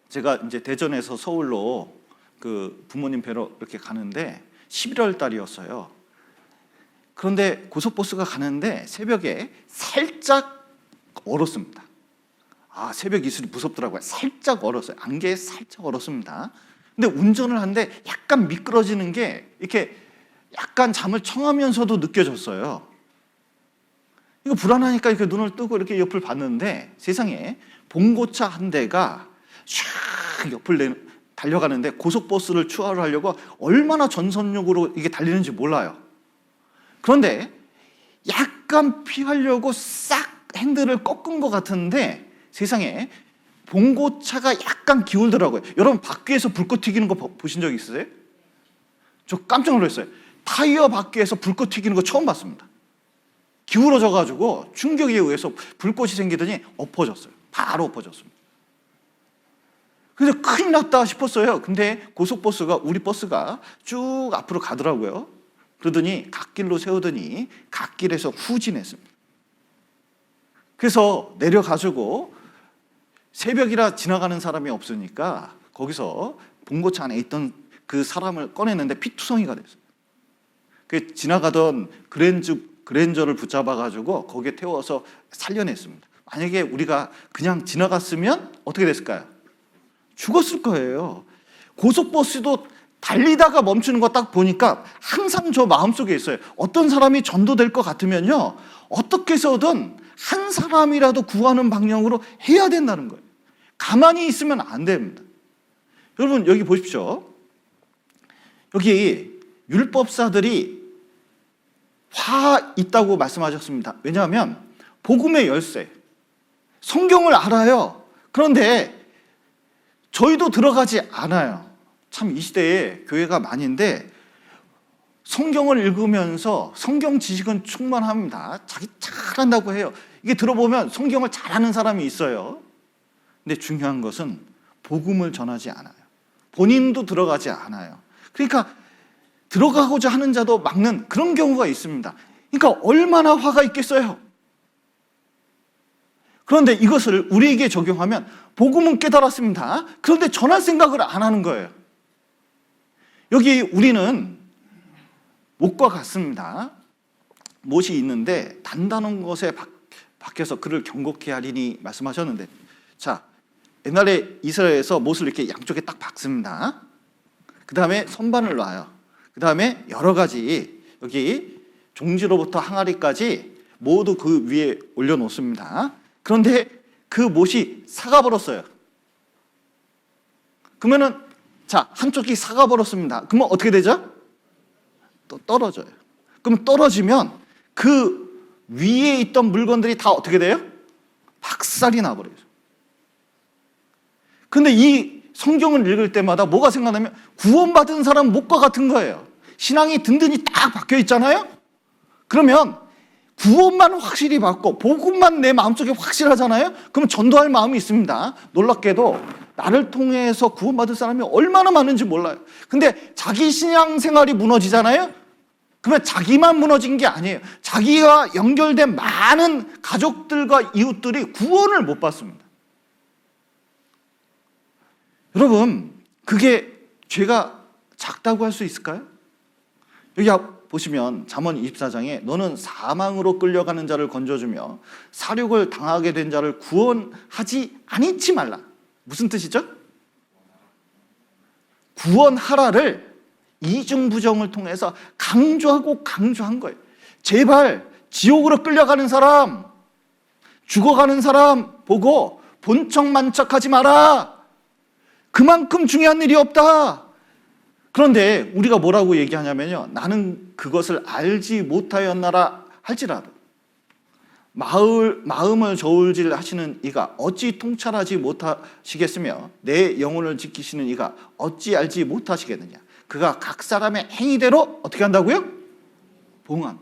제가 이제 대전에서 서울로 그 부모님 뵈러 이렇게 가는데 11월 달이었어요. 그런데 고속버스가 가는데 새벽에 살짝 얼었습니다. 새벽 이슬이 무섭더라고요. 살짝 얼었어요. 안개에 살짝 얼었습니다. 근데 운전을 하는데 약간 미끄러지는 게 이렇게 약간 잠을 청하면서도 느껴졌어요. 이거 불안하니까 이렇게 눈을 뜨고 이렇게 옆을 봤는데 세상에 봉고차 한 대가 샥 옆을 달려가는데 고속버스를 추월을 하려고 얼마나 전속력으로 이게 달리는지 몰라요. 그런데 약간 피하려고 싹 핸들을 꺾은 것 같은데 세상에 봉고차가 약간 기울더라고요. 여러분 바퀴에서 불꽃 튀기는 거 보신 적 있으세요? 저 깜짝 놀랐어요. 타이어 바퀴에서 불꽃 튀기는 거 처음 봤습니다. 기울어져가지고 충격에 의해서 불꽃이 생기더니 엎어졌어요. 바로 엎어졌습니다. 그래서 큰일 났다 싶었어요. 근데 고속버스가, 우리 버스가 쭉 앞으로 가더라고요. 그러더니 갓길로 세우더니 갓길에서 후진했습니다. 그래서 내려가지고 새벽이라 지나가는 사람이 없으니까 거기서 봉고차 안에 있던 그 사람을 꺼냈는데 피투성이가 됐어요. 그 지나가던 그랜저를 붙잡아가지고 거기에 태워서 살려냈습니다. 만약에 우리가 그냥 지나갔으면 어떻게 됐을까요? 죽었을 거예요. 고속버스도 달리다가 멈추는 거 딱 보니까 항상 저 마음속에 있어요. 어떤 사람이 전도될 것 같으면요, 어떻게 해서든 한 사람이라도 구하는 방향으로 해야 된다는 거예요. 가만히 있으면 안 됩니다. 여러분 여기 보십시오. 여기 율법사들이 다 있다고 말씀하셨습니다. 왜냐하면 복음의 열쇠, 성경을 알아요. 그런데 저희도 들어가지 않아요. 참 이 시대에 교회가 많은데 성경을 읽으면서 성경 지식은 충만합니다. 자기 잘한다고 해요. 이게 들어보면 성경을 잘하는 사람이 있어요. 근데 중요한 것은 복음을 전하지 않아요. 본인도 들어가지 않아요. 그러니까 들어가고자 하는 자도 막는 그런 경우가 있습니다. 그러니까 얼마나 화가 있겠어요. 그런데 이것을 우리에게 적용하면 복음은 깨달았습니다. 그런데 전할 생각을 안 하는 거예요. 여기 우리는 못과 같습니다. 못이 있는데 단단한 것에 박혀서 그를 경고케 하리니 말씀하셨는데, 자, 옛날에 이스라엘에서 못을 이렇게 양쪽에 딱 박습니다. 그 다음에 선반을 놔요. 그 다음에 여러 가지 여기 종지로부터 항아리까지 모두 그 위에 올려놓습니다. 그런데 그 못이 사가버렸어요. 그러면은 자, 한쪽이 사가버렸습니다. 그러면 어떻게 되죠? 또 떨어져요. 그럼 떨어지면 그 위에 있던 물건들이 다 어떻게 돼요? 박살이 나버려요. 근데 이 성경을 읽을 때마다 뭐가 생각나면 구원받은 사람 못과 같은 거예요. 신앙이 든든히 딱 박혀 있잖아요. 그러면 구원만 확실히 받고 복음만 내 마음속에 확실하잖아요. 그럼 전도할 마음이 있습니다. 놀랍게도 나를 통해서 구원받을 사람이 얼마나 많은지 몰라요. 근데 자기 신앙생활이 무너지잖아요. 그러면 자기만 무너진 게 아니에요. 자기와 연결된 많은 가족들과 이웃들이 구원을 못 받습니다. 여러분, 그게 죄가 작다고 할 수 있을까요? 여기 보시면 잠언 24장에 너는 사망으로 끌려가는 자를 건져주며 사륙을 당하게 된 자를 구원하지 아니치 말라. 무슨 뜻이죠? 구원하라를 이중부정을 통해서 강조하고 강조한 거예요. 제발 지옥으로 끌려가는 사람, 죽어가는 사람 보고 본척만척하지 마라. 그만큼 중요한 일이 없다. 그런데 우리가 뭐라고 얘기하냐면요, 나는 그것을 알지 못하였나라 할지라도 마음을 저울질 하시는 이가 어찌 통찰하지 못하시겠으며 내 영혼을 지키시는 이가 어찌 알지 못하시겠느냐. 그가 각 사람의 행위대로 어떻게 한다고요? 보응한다.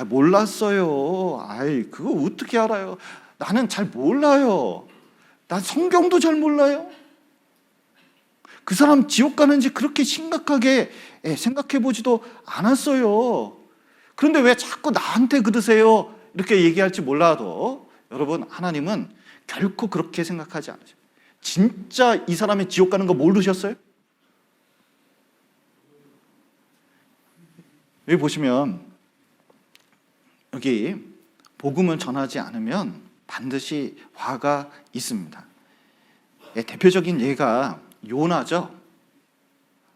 몰랐어요. 그거 어떻게 알아요? 나는 잘 몰라요. 난 성경도 잘 몰라요. 그 사람 지옥 가는지 그렇게 심각하게 생각해 보지도 않았어요. 그런데 왜 자꾸 나한테 그러세요? 이렇게 얘기할지 몰라도 여러분, 하나님은 결코 그렇게 생각하지 않으셔요. 진짜 이 사람이 지옥 가는 거 모르셨어요? 여기 보시면 여기 복음을 전하지 않으면 반드시 화가 있습니다. 대표적인 예가 요나죠.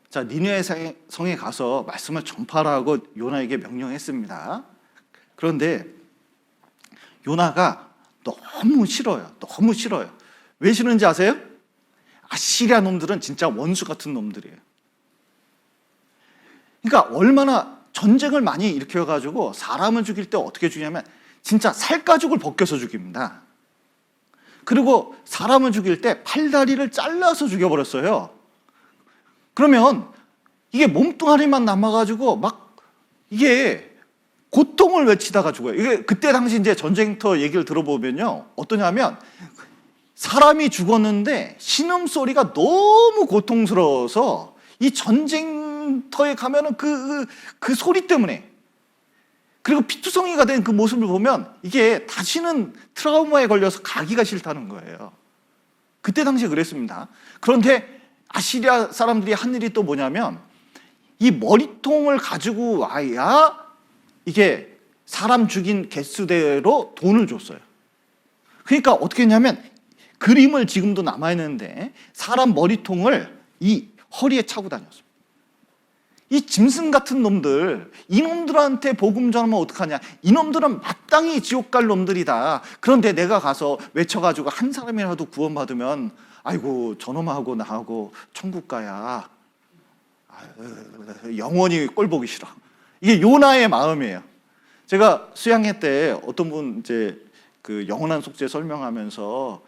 자, 니느웨 성에 가서 말씀을 전파하라고 요나에게 명령했습니다. 그런데 요나가 너무 싫어요. 너무 싫어요. 왜 싫은지 아세요? 아시리아 놈들은 진짜 원수 같은 놈들이에요. 그러니까 얼마나 전쟁을 많이 일으켜가지고 사람을 죽일 때 어떻게 죽이냐면 진짜 살가죽을 벗겨서 죽입니다. 그리고 사람을 죽일 때 팔다리를 잘라서 죽여버렸어요. 그러면 이게 몸뚱아리만 남아가지고 막 이게 고통을 외치다가 죽어요. 이게 그때 당시 이제 전쟁터 얘기를 들어보면요, 어떠냐면 사람이 죽었는데 신음소리가 너무 고통스러워서 이 전쟁터에 가면은 그 소리 때문에, 그리고 피투성이가 된 그 모습을 보면 이게 다시는 트라우마에 걸려서 가기가 싫다는 거예요. 그때 당시에 그랬습니다. 그런데 아시리아 사람들이 한 일이 또 뭐냐면 이 머리통을 가지고 와야 이게 사람 죽인 개수대로 돈을 줬어요. 그러니까 어떻게 했냐면 그림을 지금도 남아있는데 사람 머리통을 이 허리에 차고 다녔습니다. 이 짐승 같은 놈들, 이놈들한테 복음 전하면 어떡하냐. 이놈들은 마땅히 지옥 갈 놈들이다. 그런데 내가 가서 외쳐가지고 한 사람이라도 구원받으면 아이고 저놈하고 나하고 천국 가야. 영원히 꼴 보기 싫어. 이게 요나의 마음이에요. 제가 수양회 때 어떤 분 이제 그 영원한 속죄 설명하면서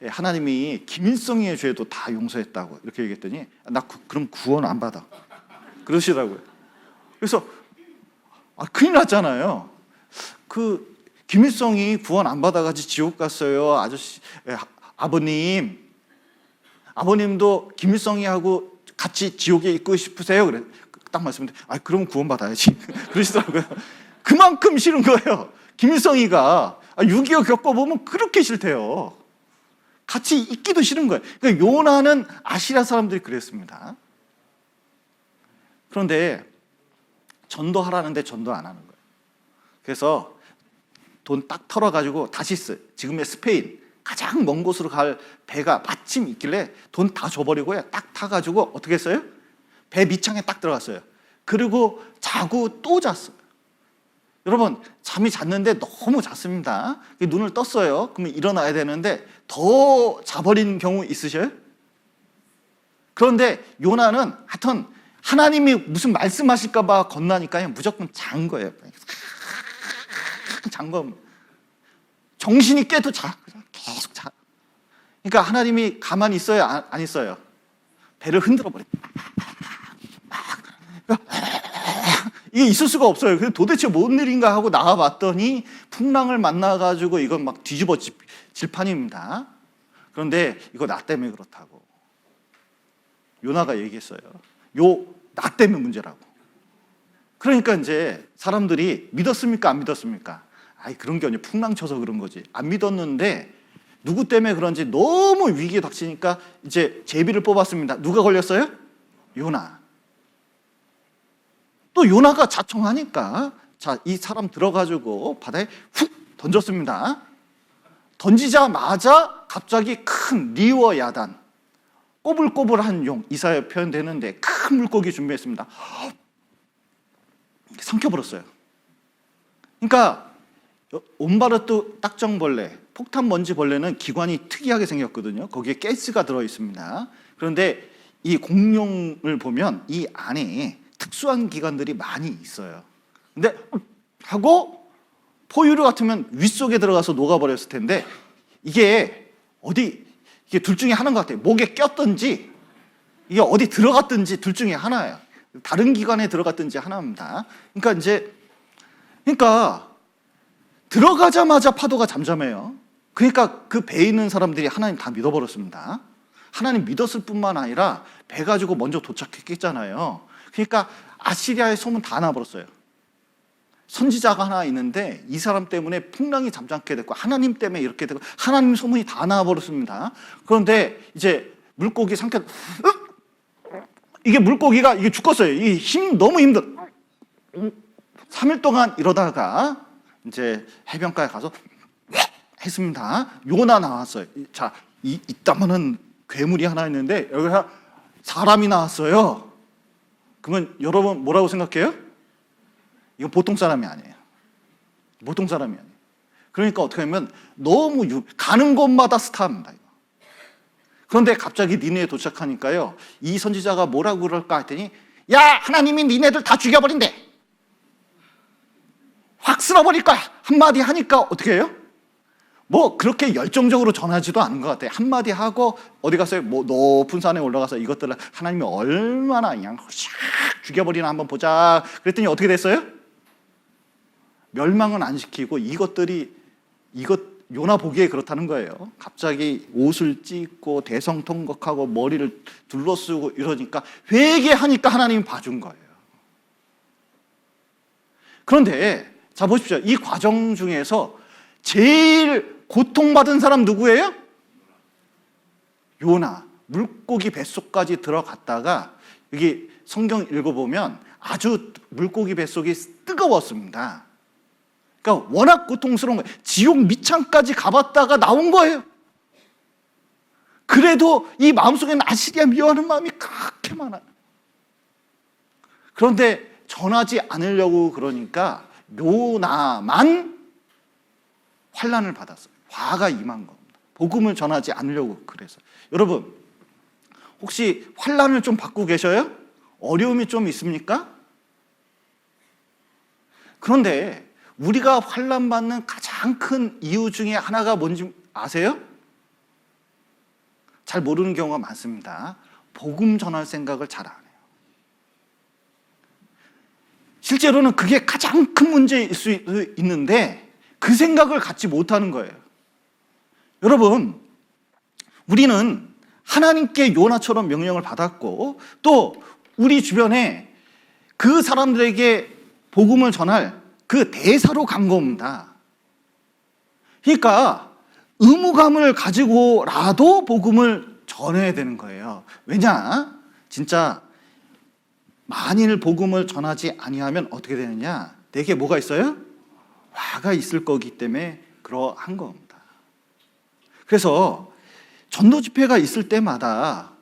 하나님이 김일성의 죄도 다 용서했다고 이렇게 얘기했더니 나 그럼 구원 안 받아 그러시더라고요. 그래서 큰일 났잖아요. 그 김일성이 구원 안 받아가지고 지옥 갔어요. 아버님도 김일성이하고 같이 지옥에 있고 싶으세요? 그래 딱 말씀드렸는데 그럼 구원 받아야지 그러시더라고요. 그만큼 싫은 거예요. 김일성이가 6.25 겪어보면 그렇게 싫대요. 같이 있기도 싫은 거예요. 그러니까 요나는 아시라 사람들이 그랬습니다. 그런데 전도하라는데 전도 안 하는 거예요. 그래서 돈 딱 털어가지고 다시스, 지금의 스페인 가장 먼 곳으로 갈 배가 마침 있길래 돈 다 줘버리고요. 딱 타가지고 어떻게 했어요? 배 밑창에 딱 들어갔어요. 그리고 자고 또 잤어요. 여러분 잠이 잤는데 너무 잤습니다. 눈을 떴어요. 그러면 일어나야 되는데 더 자버린 경우 있으셔요? 그런데 요나는 하여튼 하나님이 무슨 말씀하실까 봐 겁나니까 무조건 잔 거예요. 잔 거. 정신이 깨도 자. 계속 자. 그러니까 하나님이 가만히 있어요? 안 있어요? 배를 흔들어 버려요. 이게 있을 수가 없어요. 그래서 도대체 뭔 일인가 하고 나가봤더니 풍랑을 만나가지고 이건 막 뒤집어질 판입니다. 그런데 이거 나 때문에 그렇다고 요나가 얘기했어요. 나 때문에 문제라고. 그러니까 이제 사람들이 믿었습니까? 안 믿었습니까? 그런 게 아니라 풍랑 쳐서 그런 거지. 안 믿었는데 누구 때문에 그런지 너무 위기에 닥치니까 이제 제비를 뽑았습니다. 누가 걸렸어요? 요나. 또 요나가 자청하니까 이 사람 들어가지고 바다에 훅 던졌습니다. 던지자마자 갑자기 큰 리워 야단, 꼬불꼬불한 용, 이사야 표현되는데 큰 물고기 준비했습니다. 삼켜버렸어요. 그러니까 온바르트 딱정벌레, 폭탄 먼지 벌레는 기관이 특이하게 생겼거든요. 거기에 가스가 들어있습니다. 그런데 이 공룡을 보면 이 안에 특수한 기관들이 많이 있어요. 근데 하고 포유류 같으면 윗속에 들어가서 녹아버렸을 텐데 이게 둘 중에 하나인 것 같아요. 목에 꼈든지 이게 어디 들어갔든지 둘 중에 하나예요. 다른 기관에 들어갔든지 하나입니다. 그러니까 들어가자마자 파도가 잠잠해요. 그러니까 그 배에 있는 사람들이 하나님 다 믿어버렸습니다. 하나님 믿었을 뿐만 아니라 배 가지고 먼저 도착했겠잖아요. 그러니까 아시리아의 소문 다 나버렸어요. 선지자가 하나 있는데 이 사람 때문에 풍랑이 잠잠게 됐고 하나님 때문에 이렇게 되고 하나님 소문이 다 나와버렸습니다. 그런데 이제 물고기 삼켜 물고기가 죽겠어요. 너무 힘들어. 3일 동안 이러다가 이제 해변가에 가서 했습니다. 요나 나왔어요. 자, 이따만한 괴물이 하나 있는데 여기서 사람이 나왔어요. 그러면 여러분 뭐라고 생각해요? 이건 보통 사람이 아니에요. 보통 사람이 아니에요. 그러니까 어떻게 하면 너무 가는 곳마다 스타입니다. 그런데 갑자기 니네에 도착하니까요. 이 선지자가 뭐라고 그럴까 했더니 하나님이 니네들 다 죽여버린대. 확 쓸어버릴 거야. 한마디 하니까 어떻게 해요? 그렇게 열정적으로 전하지도 않은 것 같아요. 한마디 하고 어디 갔어요? 높은 산에 올라가서 이것들을 하나님이 얼마나 그냥 샥 죽여버리나 한번 보자. 그랬더니 어떻게 됐어요? 멸망은 안 시키고 요나 보기에 그렇다는 거예요. 갑자기 옷을 찢고 대성통곡하고 머리를 둘러쓰고 이러니까 회개하니까 하나님이 봐준 거예요. 그런데 자 보십시오. 이 과정 중에서 제일 고통받은 사람 누구예요? 요나. 물고기 뱃속까지 들어갔다가 여기 성경 읽어보면 아주 물고기 뱃속이 뜨거웠습니다. 그러니까 워낙 고통스러운 거예요. 지옥 밑창까지 가봤다가 나온 거예요. 그래도 이 마음속에는 아시리아 미워하는 마음이 그렇게 많아요. 그런데 전하지 않으려고 그러니까 요나만 환난을 받았어요. 화가 임한 겁니다. 복음을 전하지 않으려고 그래서. 여러분 혹시 환난을 좀 받고 계셔요? 어려움이 좀 있습니까? 그런데 우리가 환난받는 가장 큰 이유 중에 하나가 뭔지 아세요? 잘 모르는 경우가 많습니다. 복음 전할 생각을 잘 안 해요. 실제로는 그게 가장 큰 문제일 수 있는데 그 생각을 갖지 못하는 거예요. 여러분, 우리는 하나님께 요나처럼 명령을 받았고 또 우리 주변에 그 사람들에게 복음을 전할 그 대사로 간 겁니다. 그러니까 의무감을 가지고라도 복음을 전해야 되는 거예요. 왜냐? 진짜 만일 복음을 전하지 아니하면 어떻게 되느냐? 내게 뭐가 있어요? 화가 있을 거기 때문에 그러한 겁니다. 그래서 전도 집회가 있을 때마다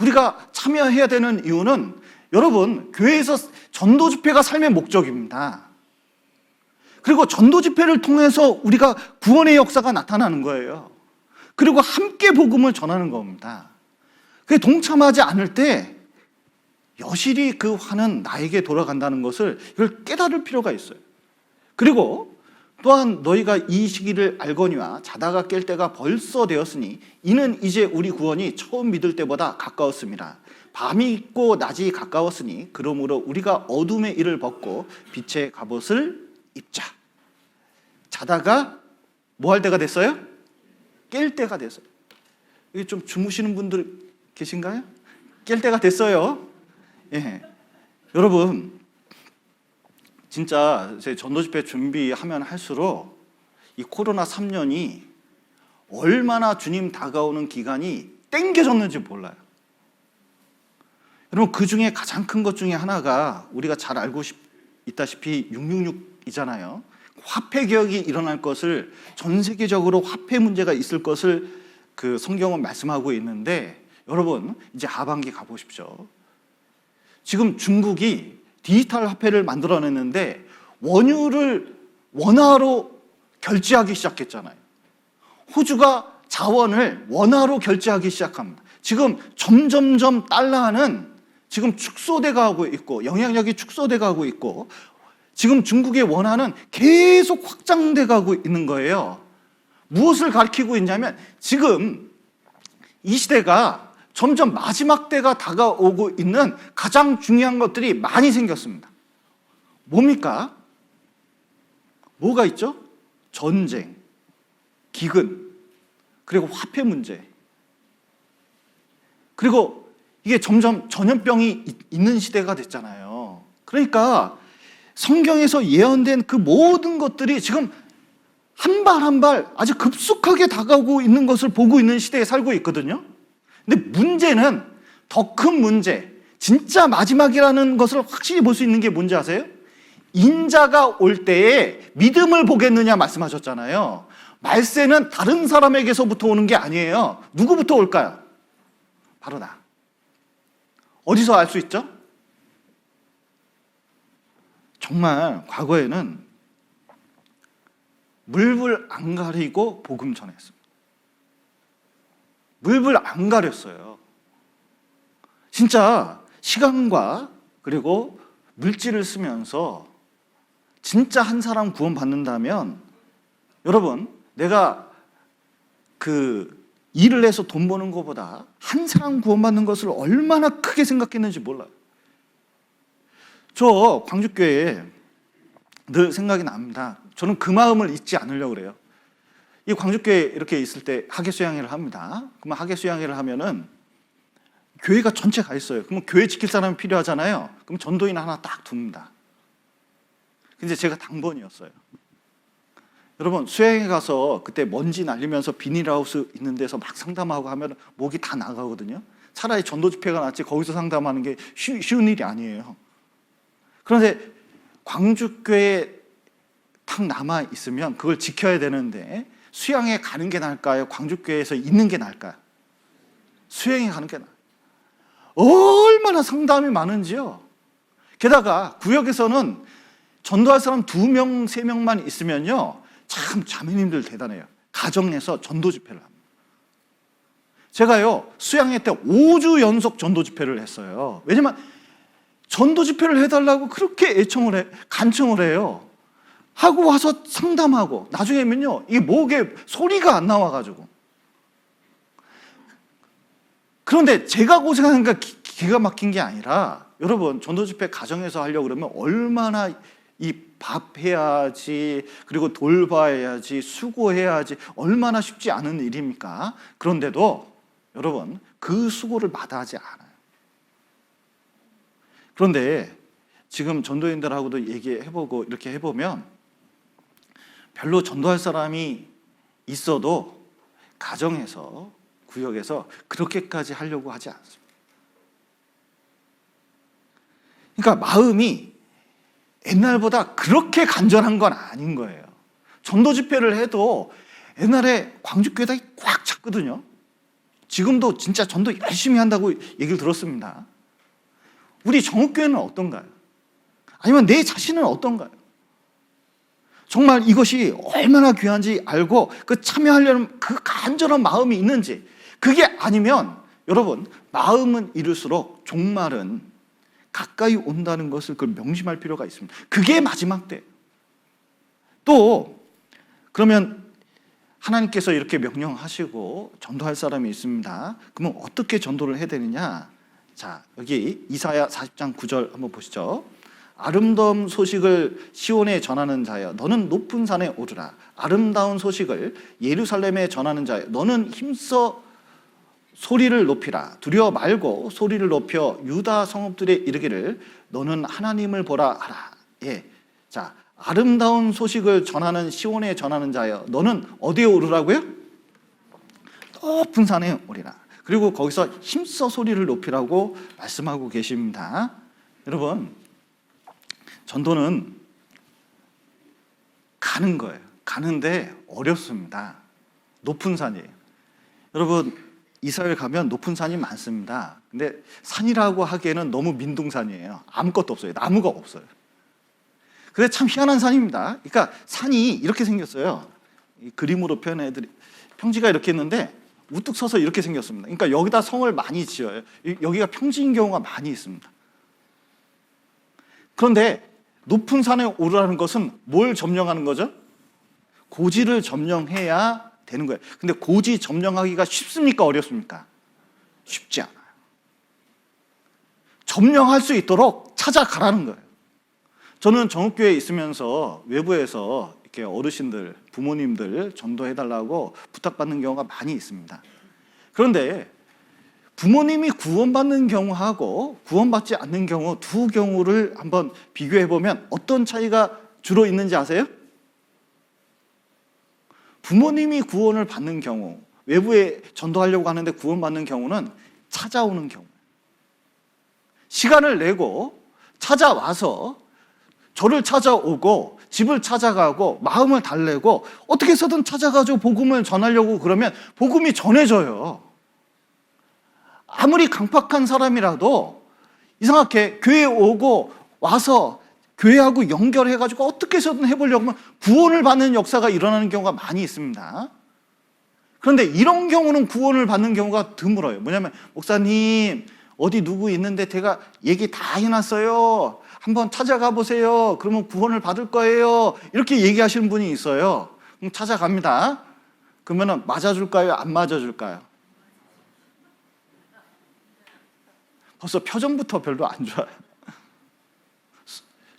우리가 참여해야 되는 이유는 여러분, 교회에서 전도 집회가 삶의 목적입니다. 그리고 전도 집회를 통해서 우리가 구원의 역사가 나타나는 거예요. 그리고 함께 복음을 전하는 겁니다. 그게 동참하지 않을 때 여실히 그 화는 나에게 돌아간다는 것을 이걸 깨달을 필요가 있어요. 그리고 또한 너희가 이 시기를 알거니와 자다가 깰 때가 벌써 되었으니 이는 이제 우리 구원이 처음 믿을 때보다 가까웠습니다. 밤이 있고 낮이 가까웠으니 그러므로 우리가 어둠의 일을 벗고 빛의 갑옷을 입자. 자다가 뭐 할 때가 됐어요? 깰 때가 됐어요. 여기 좀 주무시는 분들 계신가요? 깰 때가 됐어요. 예. 여러분, 진짜 제 전도 집회 준비하면 할수록 이 코로나 3년이 얼마나 주님 다가오는 기간이 땡겨졌는지 몰라요. 여러분, 그 중에 가장 큰 것 중에 하나가 우리가 잘 알고 있다시피 666이잖아요. 화폐 개혁이 일어날 것을, 전 세계적으로 화폐 문제가 있을 것을 그 성경은 말씀하고 있는데, 여러분 이제 하반기 가보십시오. 지금 중국이 디지털 화폐를 만들어냈는데 원유를 원화로 결제하기 시작했잖아요. 호주가 자원을 원화로 결제하기 시작합니다. 지금 점점점 달러는 지금 축소돼 가고 있고 영향력이 축소돼 가고 있고 지금 중국의 원화는 계속 확장돼 가고 있는 거예요. 무엇을 가리키고 있냐면 지금 이 시대가 점점 마지막 때가 다가오고 있는 가장 중요한 것들이 많이 생겼습니다. 뭡니까? 뭐가 있죠? 전쟁, 기근, 그리고 화폐 문제. 그리고 이게 점점 전염병이 있는 시대가 됐잖아요. 그러니까 성경에서 예언된 그 모든 것들이 지금 한 발 한 발 아주 급속하게 다가오고 있는 것을 보고 있는 시대에 살고 있거든요. 근데 문제는, 더 큰 문제, 진짜 마지막이라는 것을 확실히 볼 수 있는 게 뭔지 아세요? 인자가 올 때에 믿음을 보겠느냐 말씀하셨잖아요. 말세는 다른 사람에게서부터 오는 게 아니에요. 누구부터 올까요? 바로 나. 어디서 알 수 있죠? 정말 과거에는 물불 안 가리고 복음 전했습니다. 물불 안 가렸어요. 진짜 시간과 그리고 물질을 쓰면서 진짜 한 사람 구원받는다면, 여러분, 내가 그 일을 해서 돈 버는 것보다 한 사람 구원받는 것을 얼마나 크게 생각했는지 몰라요. 저 광주교회에 늘 생각이 납니다. 저는 그 마음을 잊지 않으려고 그래요. 이 광주교회 이렇게 있을 때 학예 수양회를 합니다. 그러면 학예 수양회를 하면은 교회가 전체 가 있어요. 그러면 교회 지킬 사람이 필요하잖아요. 그럼 전도인 하나 딱 둡니다. 근데 제가 당번이었어요. 여러분, 수양회 가서 그때 먼지 날리면서 비닐하우스 있는 데서 막 상담하고 하면 목이 다 나가거든요. 차라리 전도 집회가 낫지 거기서 상담하는 게 쉬운 일이 아니에요. 그런데 광주교회에 탁 남아 있으면 그걸 지켜야 되는데 수양회 가는 게 나을까요? 광주교회에서 있는 게 나을까요? 수양회 가는 게 나아요. 얼마나 상담이 많은지요. 게다가 구역에서는 전도할 사람 2명, 3명만 있으면요, 참 자매님들 대단해요. 가정에서 전도 집회를 합니다. 제가요, 수양회 때 5주 연속 전도 집회를 했어요. 왜냐면 전도 집회를 해달라고 그렇게 간청을 해요. 하고 와서 상담하고 나중에면요 이 목에 소리가 안 나와가지고. 그런데 제가 고생하는 게 기가 막힌 게 아니라 여러분 전도 집회 가정에서 하려고 그러면 얼마나 이 밥 해야지, 그리고 돌봐야지, 수고해야지, 얼마나 쉽지 않은 일입니까? 그런데도 여러분 그 수고를 마다하지 않아요. 그런데 지금 전도인들하고도 얘기해보고 이렇게 해보면 별로 전도할 사람이 있어도 가정에서, 구역에서 그렇게까지 하려고 하지 않습니다. 그러니까 마음이 옛날보다 그렇게 간절한 건 아닌 거예요. 전도 집회를 해도 옛날에 광주교회가 꽉 찼거든요. 지금도 진짜 전도 열심히 한다고 얘기를 들었습니다. 우리 정읍교회는 어떤가요? 아니면 내 자신은 어떤가요? 정말 이것이 얼마나 귀한지 알고 그 참여하려는 그 간절한 마음이 있는지, 그게 아니면 여러분 마음은 이룰수록 종말은 가까이 온다는 것을 명심할 필요가 있습니다. 그게 마지막 때. 또 그러면 하나님께서 이렇게 명령하시고 전도할 사람이 있습니다. 그러면 어떻게 전도를 해야 되느냐? 자, 여기 이사야 40장 9절 한번 보시죠. 아름다운 소식을 시온에 전하는 자여 너는 높은 산에 오르라. 아름다운 소식을 예루살렘에 전하는 자여 너는 힘써 소리를 높이라. 두려워 말고 소리를 높여 유다 성읍들에 이르기를 너는 하나님을 보라 하라. 예. 자, 아름다운 소식을 전하는 시온에 전하는 자여 너는 어디에 오르라고요? 높은 산에 오리라. 그리고 거기서 힘써 소리를 높이라고 말씀하고 계십니다. 여러분, 전도는 가는 거예요. 가는데 어렵습니다. 높은 산이에요. 여러분, 이스라엘 가면 높은 산이 많습니다. 근데 산이라고 하기에는 너무 민둥산이에요. 아무것도 없어요. 나무가 없어요. 그래 참 희한한 산입니다. 그러니까 산이 이렇게 생겼어요. 이 그림으로 표현해드리 평지가 이렇게 있는데 우뚝 서서 이렇게 생겼습니다. 그러니까 여기다 성을 많이 지어요. 여기가 평지인 경우가 많이 있습니다. 그런데 높은 산에 오르라는 것은 뭘 점령하는 거죠? 고지를 점령해야 되는 거예요. 근데 고지 점령하기가 쉽습니까? 어렵습니까? 쉽지 않아요. 점령할 수 있도록 찾아가라는 거예요. 저는 정읍교회에 있으면서 외부에서 이렇게 어르신들, 부모님들 전도해달라고 부탁받는 경우가 많이 있습니다. 그런데 부모님이 구원받는 경우하고 구원받지 않는 경우 두 경우를 한번 비교해보면 어떤 차이가 주로 있는지 아세요? 부모님이 구원을 받는 경우, 외부에 전도하려고 하는데 구원받는 경우는 찾아오는 경우. 시간을 내고 찾아와서 저를 찾아오고 집을 찾아가고 마음을 달래고 어떻게 해서든 찾아가지고 복음을 전하려고 그러면 복음이 전해져요. 아무리 강팍한 사람이라도 이상하게 교회에 오고 와서 교회하고 연결해가지고 어떻게 해서든 해보려고 하면 구원을 받는 역사가 일어나는 경우가 많이 있습니다. 그런데 이런 경우는 구원을 받는 경우가 드물어요. 뭐냐면 목사님 어디 누구 있는데 제가 얘기 다 해놨어요. 한번 찾아가 보세요. 그러면 구원을 받을 거예요. 이렇게 얘기하시는 분이 있어요. 그럼 찾아갑니다. 그러면 맞아줄까요? 안 맞아줄까요? 벌써 표정부터 별로 안 좋아요.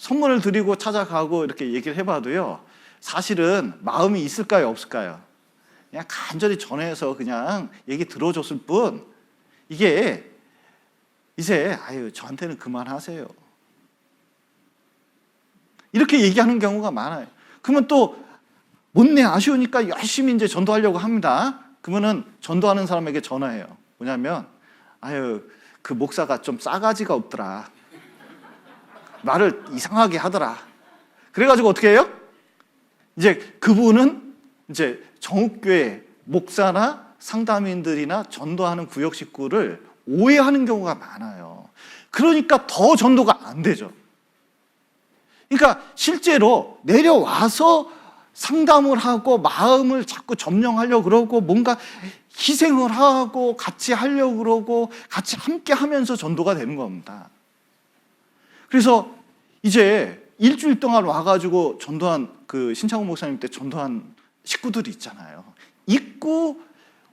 선물을 드리고 찾아가고 이렇게 얘기를 해봐도요, 사실은 마음이 있을까요? 없을까요? 그냥 간절히 전해서 그냥 얘기 들어줬을 뿐, 이게 이제 아유 저한테는 그만하세요. 이렇게 얘기하는 경우가 많아요. 그러면 또 못내 아쉬우니까 열심히 이제 전도하려고 합니다. 그러면은 전도하는 사람에게 전화해요. 뭐냐면 아유 그 목사가 좀 싸가지가 없더라. 말을 이상하게 하더라. 그래가지고 어떻게 해요? 이제 그분은 이제 정읍교회 목사나 상담인들이나 전도하는 구역 식구를 오해하는 경우가 많아요. 그러니까 더 전도가 안 되죠. 그러니까 실제로 내려와서 상담을 하고 마음을 자꾸 점령하려고 그러고 뭔가 희생을 하고 같이 하려고 그러고 같이 함께 하면서 전도가 되는 겁니다. 그래서 이제 일주일 동안 와가지고 전도한 그 신창훈 목사님 때 전도한 식구들이 있잖아요. 있고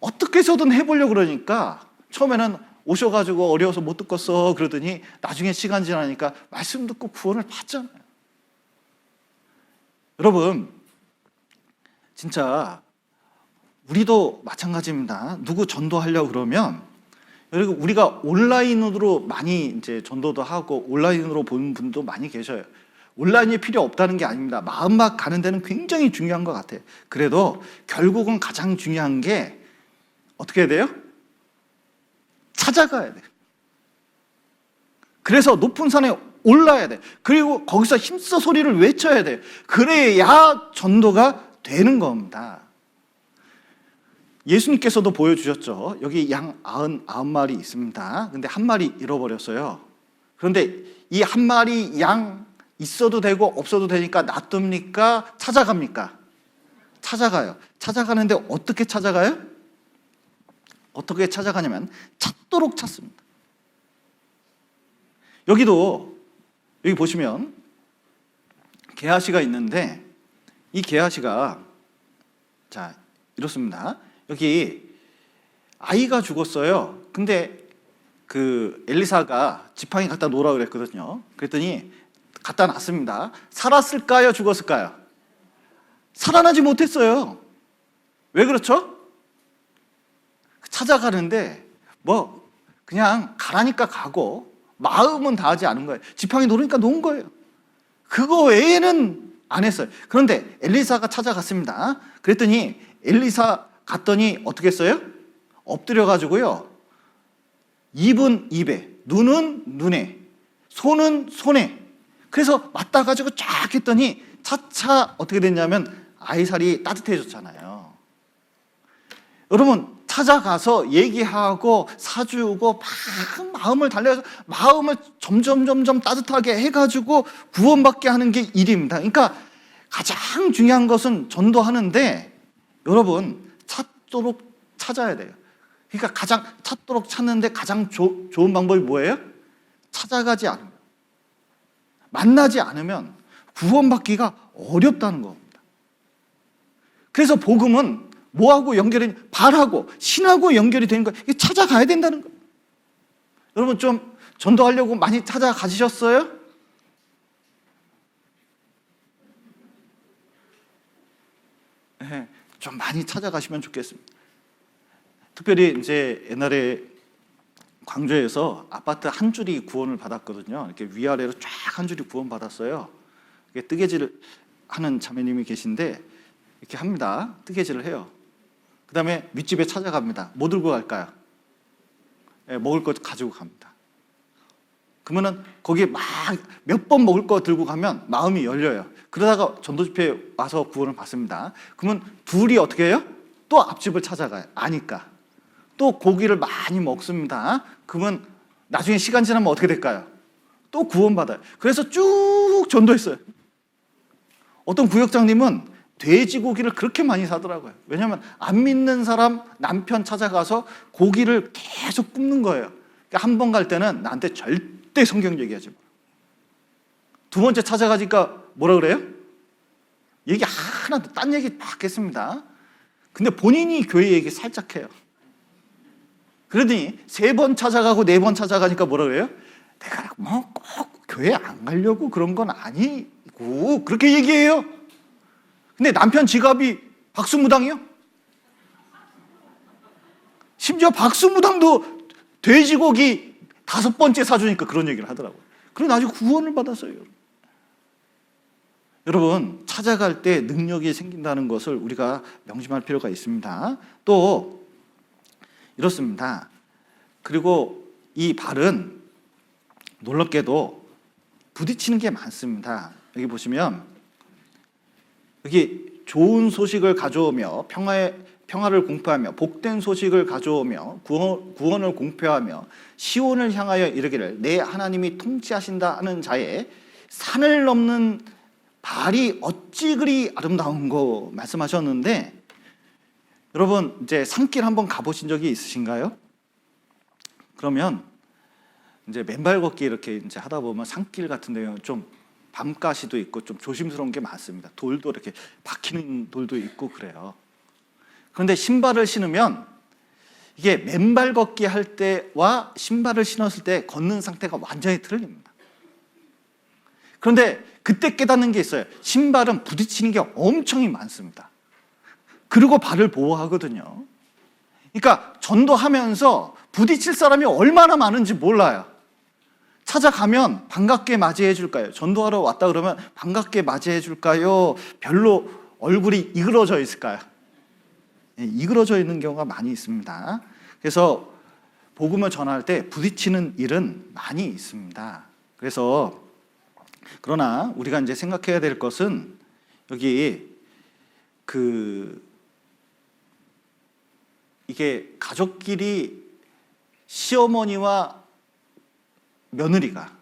어떻게 해서든 해보려고 그러니까 처음에는 오셔가지고 어려워서 못 듣겠어 그러더니 나중에 시간 지나니까 말씀 듣고 구원을 받잖아요. 여러분 진짜 우리도 마찬가지입니다. 누구 전도하려고 그러면 그리고 우리가 온라인으로 많이 이제 전도도 하고 온라인으로 보는 분도 많이 계셔요. 온라인이 필요 없다는 게 아닙니다. 마음만 가는 데는 굉장히 중요한 것 같아요. 그래도 결국은 가장 중요한 게 어떻게 해야 돼요? 찾아가야 돼요. 그래서 높은 산에 올라야 돼. 그리고 거기서 힘써 소리를 외쳐야 돼요. 그래야 전도가 되는 겁니다. 예수님께서도 보여주셨죠. 여기 양 99마리 있습니다. 근데 한 마리 잃어버렸어요. 그런데 이 한 마리 양 있어도 되고 없어도 되니까 놔둡니까? 찾아갑니까? 찾아가요. 찾아가는데 어떻게 찾아가요? 어떻게 찾아가냐면 찾도록 찾습니다. 여기 보시면 게하시가 있는데 이 게하시가 자 이렇습니다. 여기 아이가 죽었어요. 근데 그 엘리사가 지팡이 갖다 놓으라 그랬거든요. 그랬더니 갖다 놨습니다. 살았을까요? 죽었을까요? 살아나지 못했어요. 왜 그렇죠? 찾아가는데 뭐 그냥 가라니까 가고 마음은 다하지 않은 거예요. 지팡이 놓으니까 놓은 거예요. 그거 외에는 안 했어요. 그런데 엘리사가 찾아갔습니다. 그랬더니 엘리사 갔더니 어떻게 했어요? 엎드려 가지고요. 입은 입에, 눈은 눈에, 손은 손에. 그래서 맞다 가지고 쫙 했더니 차차 어떻게 됐냐면 아이살이 따뜻해졌잖아요. 여러분 찾아가서 얘기하고 사주고 막 마음을 달래서 마음을 점점 따뜻하게 해가지고 구원받게 하는 게 일입니다. 그러니까 가장 중요한 것은 전도하는데 여러분 찾도록 찾아야 돼요. 그러니까 가장 찾도록 찾는데 가장 좋은 방법이 뭐예요? 찾아가지 않으면, 만나지 않으면 구원받기가 어렵다는 겁니다. 그래서 복음은 뭐하고 연결이, 발하고 신하고 연결이 되는 거예요. 찾아가야 된다는 거예요. 여러분 좀 전도하려고 많이 찾아가셨어요? 네, 좀 많이 찾아가시면 좋겠습니다. 특별히 이제 옛날에 광주에서 아파트 한 줄이 구원을 받았거든요. 이렇게 위아래로 쫙 한 줄이 구원 받았어요. 뜨개질을 하는 자매님이 계신데 이렇게 합니다. 뜨개질을 해요. 그 다음에 윗집에 찾아갑니다. 뭐 들고 갈까요? 네, 먹을 거 가지고 갑니다. 그러면은 거기에 막 몇 번 먹을 거 들고 가면 마음이 열려요. 그러다가 전도 집회에 와서 구원을 받습니다. 그러면 둘이 어떻게 해요? 또 앞집을 찾아가요. 아니까. 또 고기를 많이 먹습니다. 그러면 나중에 시간 지나면 어떻게 될까요? 또 구원받아요. 그래서 쭉 전도했어요. 어떤 구역장님은 돼지고기를 그렇게 많이 사더라고요. 왜냐하면 안 믿는 사람 남편 찾아가서 고기를 계속 굽는 거예요. 그러니까 한 번 갈 때는 나한테 절대 성경 얘기하지 마. 두 번째 찾아가니까 뭐라 그래요? 얘기 하나도 딴 얘기 막 했습니다. 근데 본인이 교회 얘기 살짝 해요. 그러더니 3번 찾아가고 4번 찾아가니까 뭐라 그래요? 내가 뭐 꼭 교회 안 가려고 그런 건 아니고 그렇게 얘기해요. 근데 남편 지갑이 박수무당이요? 심지어 박수무당도 돼지고기 5번째 사주니까 그런 얘기를 하더라고요. 그래서 나중에 구원을 받았어요. 여러분 찾아갈 때 능력이 생긴다는 것을 우리가 명심할 필요가 있습니다. 또 이렇습니다. 그리고 이 발은 놀랍게도 부딪히는 게 많습니다. 여기 보시면 여기 좋은 소식을 가져오며 평화를 공표하며 복된 소식을 가져오며 구원을 공표하며 시온을 향하여 이르기를 내 하나님이 통치하신다 하는 자의 산을 넘는 발이 어찌 그리 아름다운고 말씀하셨는데 여러분 이제 산길 한번 가보신 적이 있으신가요? 그러면 이제 맨발 걷기 이렇게 이제 하다 보면 산길 같은 데는 좀 밤가시도 있고 좀 조심스러운 게 많습니다. 돌도 이렇게 박히는 돌도 있고 그래요. 그런데 신발을 신으면 이게 맨발 걷기 할 때와 신발을 신었을 때 걷는 상태가 완전히 틀립니다. 그런데 그때 깨닫는 게 있어요. 신발은 부딪히는 게 엄청 많습니다. 그리고 발을 보호하거든요. 그러니까 전도하면서 부딪힐 사람이 얼마나 많은지 몰라요. 찾아가면 반갑게 맞이해 줄까요? 전도하러 왔다 그러면 반갑게 맞이해 줄까요? 별로 얼굴이 이그러져 있을까요? 이그러져 있는 경우가 많이 있습니다. 그래서 복음을 전할 때 부딪히는 일은 많이 있습니다. 그래서 그러나 우리가 이제 생각해야 될 것은 여기 이게 가족끼리 시어머니와 며느리가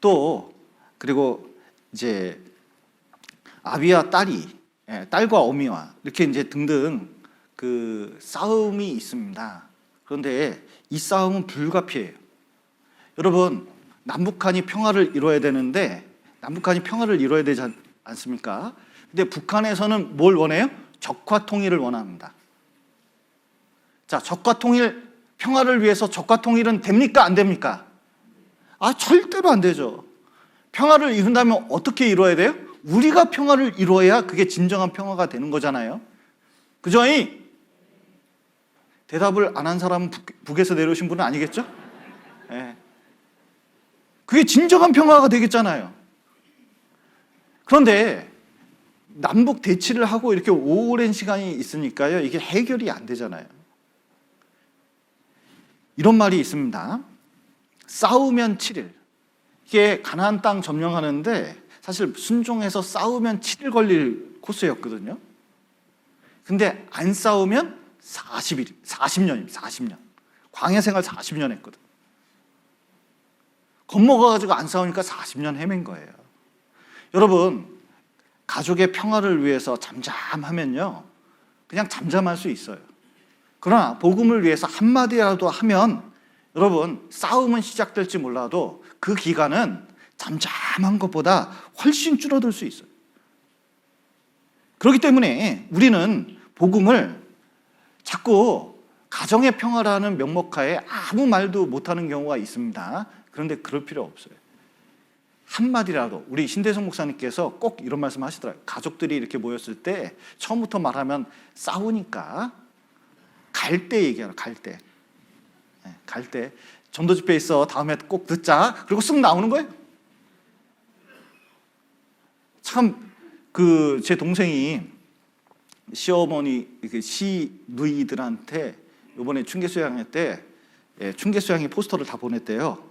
또 그리고 이제 아비와 딸이 딸과 어미와 이렇게 이제 등등 그 싸움이 있습니다. 그런데 이 싸움은 불가피해요. 여러분, 남북한이 평화를 이뤄야 되는데 남북한이 평화를 이뤄야 되지 않습니까? 근데 북한에서는 뭘 원해요? 적화 통일을 원합니다. 자, 적화 통일, 평화를 위해서 적화 통일은 됩니까? 안 됩니까? 절대로 안 되죠. 평화를 이룬다면 어떻게 이루어야 돼요? 우리가 평화를 이루어야 그게 진정한 평화가 되는 거잖아요. 그죠? 대답을 안 한 사람은 북에서 내려오신 분은 아니겠죠? 네. 그게 진정한 평화가 되겠잖아요. 그런데 남북 대치를 하고 이렇게 오랜 시간이 있으니까요, 이게 해결이 안 되잖아요. 이런 말이 있습니다. 싸우면 7일. 이게 가나안 땅 점령하는데 사실 순종해서 싸우면 7일 걸릴 코스였거든요. 근데 안 싸우면 40년입니다. 40년. 광야 생활 40년 했거든. 겁먹어가지고 안 싸우니까 40년 헤맨 거예요. 여러분, 가족의 평화를 위해서 잠잠하면요, 그냥 잠잠할 수 있어요. 그러나 복음을 위해서 한마디라도 하면 여러분, 싸움은 시작될지 몰라도 그 기간은 잠잠한 것보다 훨씬 줄어들 수 있어요. 그렇기 때문에 우리는 복음을 자꾸 가정의 평화라는 명목하에 아무 말도 못하는 경우가 있습니다. 그런데 그럴 필요 없어요. 한마디라도, 우리 신대성 목사님께서 꼭 이런 말씀 하시더라고요. 가족들이 이렇게 모였을 때 처음부터 말하면 싸우니까 갈 때 얘기하라. 갈 때. 갈 때. 전도 집회 있어. 다음에 꼭 듣자. 그리고 쓱 나오는 거예요. 참, 제 동생이 시어머니, 시누이들한테 이번에 충계수양회 때 충계수양회 포스터를 다 보냈대요.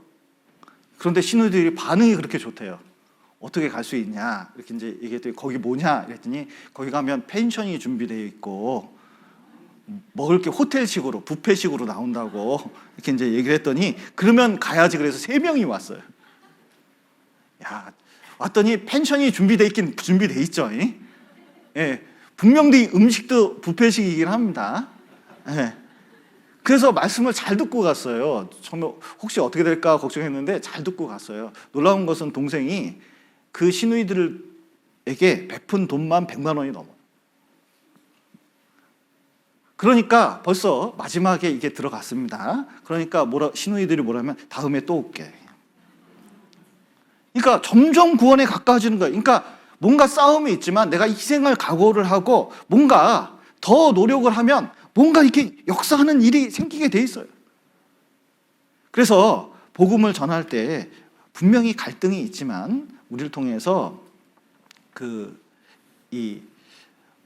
그런데 시누이들이 반응이 그렇게 좋대요. 어떻게 갈 수 있냐? 이렇게 이제 얘기했더니 거기 뭐냐? 이랬더니 거기 가면 펜션이 준비되어 있고 먹을 게 호텔식으로, 뷔페식으로 나온다고 이렇게 이제 얘기를 했더니 그러면 가야지. 그래서 3명이 왔어요. 야, 왔더니 펜션이 준비되어 있긴 준비되어 있죠. 예, 분명히 음식도 뷔페식이긴 합니다. 예. 그래서 말씀을 잘 듣고 갔어요. 처음에 혹시 어떻게 될까 걱정했는데 잘 듣고 갔어요. 놀라운 것은 동생이 그 시누이들에게 베푼 돈만 100만 원이 넘어요. 그러니까 벌써 마지막에 이게 들어갔습니다. 그러니까 시누이들이 뭐라면 다음에 또 올게. 그러니까 점점 구원에 가까워지는 거예요. 그러니까 뭔가 싸움이 있지만 내가 희생을 각오를 하고 뭔가 더 노력을 하면 뭔가 이렇게 역사하는 일이 생기게 돼 있어요. 그래서 복음을 전할 때 분명히 갈등이 있지만 우리를 통해서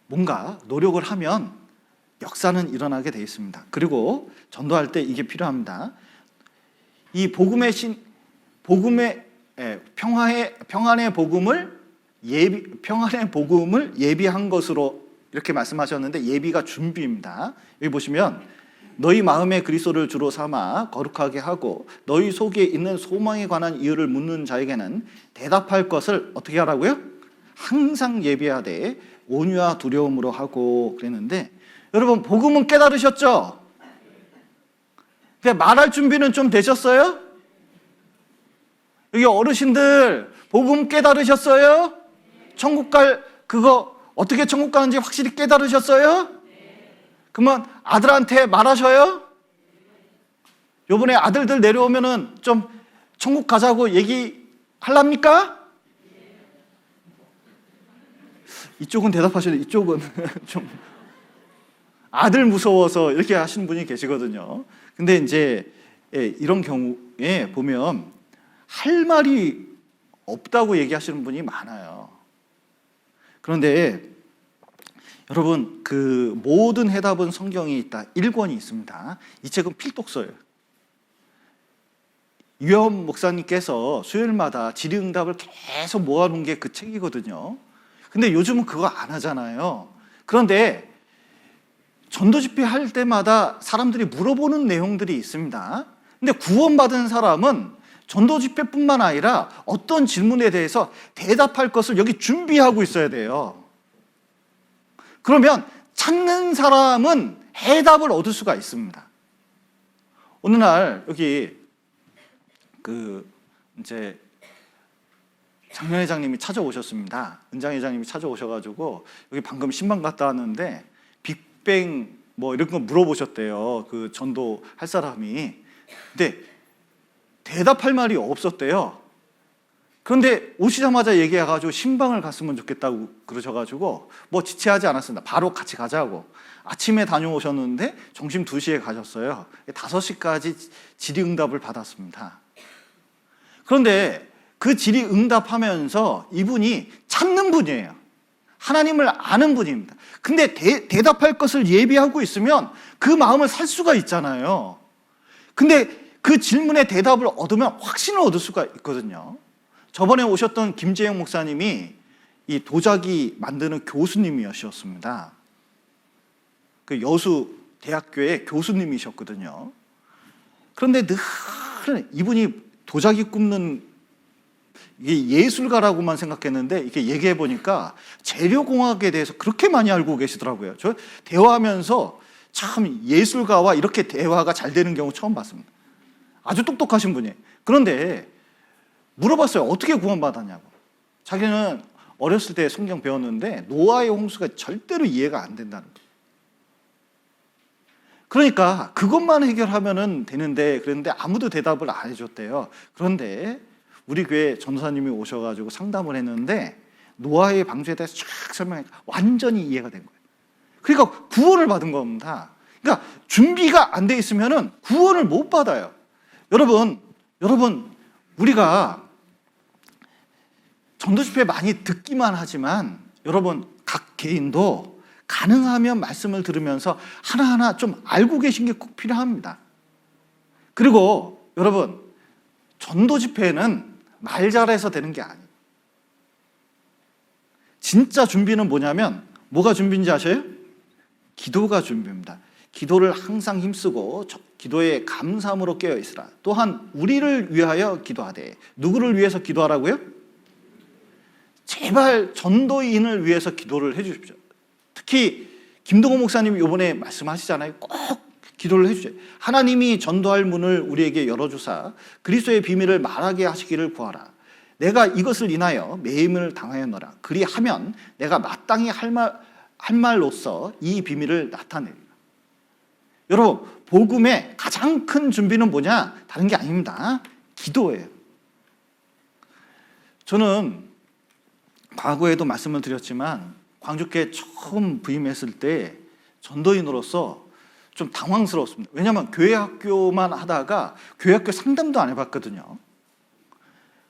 뭔가 노력을 하면 역사는 일어나게 돼 있습니다. 그리고 전도할 때 이게 필요합니다. 이 평안의 복음을 예비한 것으로 이렇게 말씀하셨는데, 예비가 준비입니다. 여기 보시면 너희 마음에 그리스도를 주로 삼아 거룩하게 하고 너희 속에 있는 소망에 관한 이유를 묻는 자에게는 대답할 것을 어떻게 하라고요? 항상 예비하되 온유와 두려움으로 하고 그랬는데, 여러분 복음은 깨달으셨죠? 근데 말할 준비는 좀 되셨어요? 여기 어르신들 복음 깨달으셨어요? 천국 갈 그거 어떻게 천국 가는지 확실히 깨달으셨어요? 그러면 아들한테 말하셔요? 요번에 아들들 내려오면은 좀 천국 가자고 얘기하랍니까? 이쪽은 대답하시는데 이쪽은 좀 아들 무서워서 이렇게 하시는 분이 계시거든요. 근데 이제 이런 경우에 보면 할 말이 없다고 얘기하시는 분이 많아요. 그런데 여러분, 그 모든 해답은 성경에 있다. 1권이 있습니다. 이 책은 필독서예요. 유현 목사님께서 수요일마다 질의응답을 계속 모아놓은 게 그 책이거든요. 근데 요즘은 그거 안 하잖아요. 그런데 전도 집회 할 때마다 사람들이 물어보는 내용들이 있습니다. 근데 구원받은 사람은 전도 집회뿐만 아니라 어떤 질문에 대해서 대답할 것을 여기 준비하고 있어야 돼요. 그러면 찾는 사람은 해답을 얻을 수가 있습니다. 어느 날 여기 이제 장면 회장님이 찾아오셨습니다. 은장 회장님이 찾아오셔가지고 여기 방금 신방 갔다 왔는데 빅뱅 뭐 이런 거 물어보셨대요. 그 전도 할 사람이. 근데 대답할 말이 없었대요. 그런데 오시자마자 얘기해가지고 신방을 갔으면 좋겠다고 그러셔가지고 뭐 지체하지 않았습니다. 바로 같이 가자고. 아침에 다녀오셨는데 점심 2시에 가셨어요. 5시까지 질의응답을 받았습니다. 그런데 그 질의응답하면서 이분이 찾는 분이에요. 하나님을 아는 분입니다. 근데 대답할 것을 예비하고 있으면 그 마음을 살 수가 있잖아요. 근데 그 질문에 대답을 얻으면 확신을 얻을 수가 있거든요. 저번에 오셨던 김재영 목사님이 이 도자기 만드는 교수님이셨습니다. 그 여수 대학교의 교수님이셨거든요. 그런데 늘 이분이 도자기 굽는 이게 예술가라고만 생각했는데 이렇게 얘기해 보니까 재료공학에 대해서 그렇게 많이 알고 계시더라고요. 저 대화하면서 참 예술가와 이렇게 대화가 잘 되는 경우 처음 봤습니다. 아주 똑똑하신 분이에요. 그런데 물어봤어요. 어떻게 구원받았냐고. 자기는 어렸을 때 성경 배웠는데 노아의 홍수가 절대로 이해가 안 된다는 거예요. 그러니까 그것만 해결하면 되는데 그랬는데 아무도 대답을 안 해줬대요. 그런데 우리 교회 전도사님이 오셔가지고 상담을 했는데 노아의 방주에 대해서 쫙 설명하니까 완전히 이해가 된 거예요. 그러니까 구원을 받은 겁니다. 그러니까 준비가 안 돼 있으면 구원을 못 받아요. 여러분 우리가 전도 집회 많이 듣기만 하지만 여러분 각 개인도 가능하면 말씀을 들으면서 하나하나 좀 알고 계신 게 꼭 필요합니다. 그리고 여러분 전도 집회는 말 잘해서 되는 게 아니에요. 진짜 준비는 뭐냐면 뭐가 준비인지 아세요? 기도가 준비입니다. 기도를 항상 힘쓰고 기도에 감사함으로 깨어있으라. 또한 우리를 위하여 기도하되. 누구를 위해서 기도하라고요? 제발 전도인을 위해서 기도를 해주십시오. 특히 김동호 목사님이 이번에 말씀하시잖아요. 꼭 기도를 해주세요. 하나님이 전도할 문을 우리에게 열어주사 그리스도의 비밀을 말하게 하시기를 구하라. 내가 이것을 인하여 매임을 당하였노라. 그리하면 내가 마땅히 할 말로써 이 비밀을 나타내리라. 여러분 복음의 가장 큰 준비는 뭐냐? 다른 게 아닙니다. 기도예요. 저는 과거에도 말씀을 드렸지만 광주교회 처음 부임했을 때 전도인으로서 좀 당황스러웠습니다. 왜냐하면 교회 학교만 하다가 교회 학교 상담도 안 해봤거든요.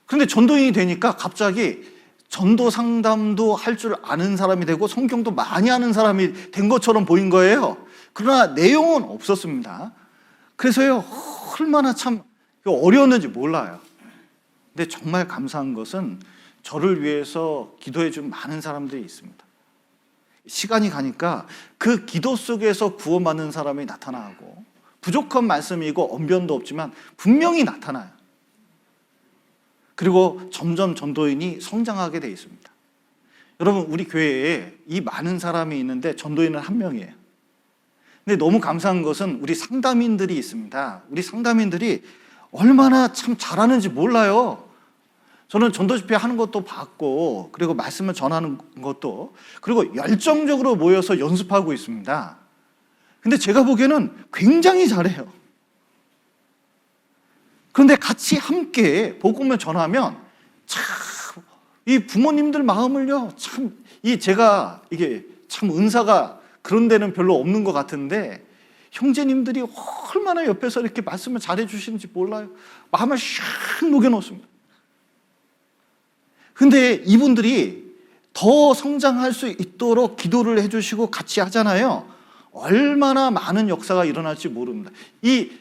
그런데 전도인이 되니까 갑자기 전도 상담도 할 줄 아는 사람이 되고 성경도 많이 아는 사람이 된 것처럼 보인 거예요. 그러나 내용은 없었습니다. 그래서요 얼마나 참 어려웠는지 몰라요. 근데 정말 감사한 것은 저를 위해서 기도해 준 많은 사람들이 있습니다. 시간이 가니까 그 기도 속에서 구원받는 사람이 나타나고 부족한 말씀이고 언변도 없지만 분명히 나타나요. 그리고 점점 전도인이 성장하게 돼 있습니다. 여러분 우리 교회에 이 많은 사람이 있는데 전도인은 한 명이에요. 근데 너무 감사한 것은 우리 상담인들이 있습니다. 우리 상담인들이 얼마나 참 잘하는지 몰라요. 저는 전도 집회 하는 것도 봤고, 그리고 말씀을 전하는 것도, 그리고 열정적으로 모여서 연습하고 있습니다. 근데 제가 보기에는 굉장히 잘해요. 그런데 같이 함께 복음을 전하면 참 이 부모님들 마음을요, 참 제가 이게 참 은사가 그런 데는 별로 없는 것 같은데, 형제님들이 얼마나 옆에서 이렇게 말씀을 잘해 주시는지 몰라요. 마음을 샥 녹여놓습니다. 근데 이분들이 더 성장할 수 있도록 기도를 해주시고 같이 하잖아요. 얼마나 많은 역사가 일어날지 모릅니다. 이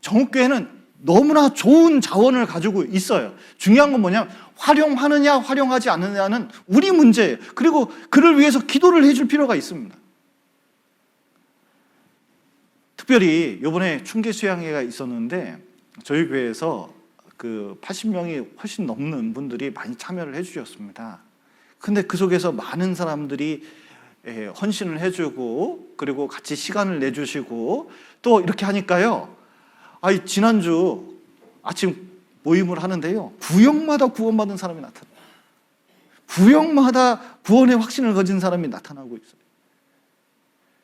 정읍교회는 너무나 좋은 자원을 가지고 있어요. 중요한 건 뭐냐면 활용하느냐 활용하지 않느냐는 우리 문제예요. 그리고 그를 위해서 기도를 해줄 필요가 있습니다. 특별히 이번에 충계 수양회가 있었는데 저희 교회에서 그 80명이 훨씬 넘는 분들이 많이 참여를 해주셨습니다. 근데 그 속에서 많은 사람들이 헌신을 해주고, 그리고 같이 시간을 내주시고, 또 이렇게 하니까요, 지난주 아침 모임을 하는데요, 구역마다 구원받은 사람이 나타나요. 구역마다 구원의 확신을 가진 사람이 나타나고 있어요.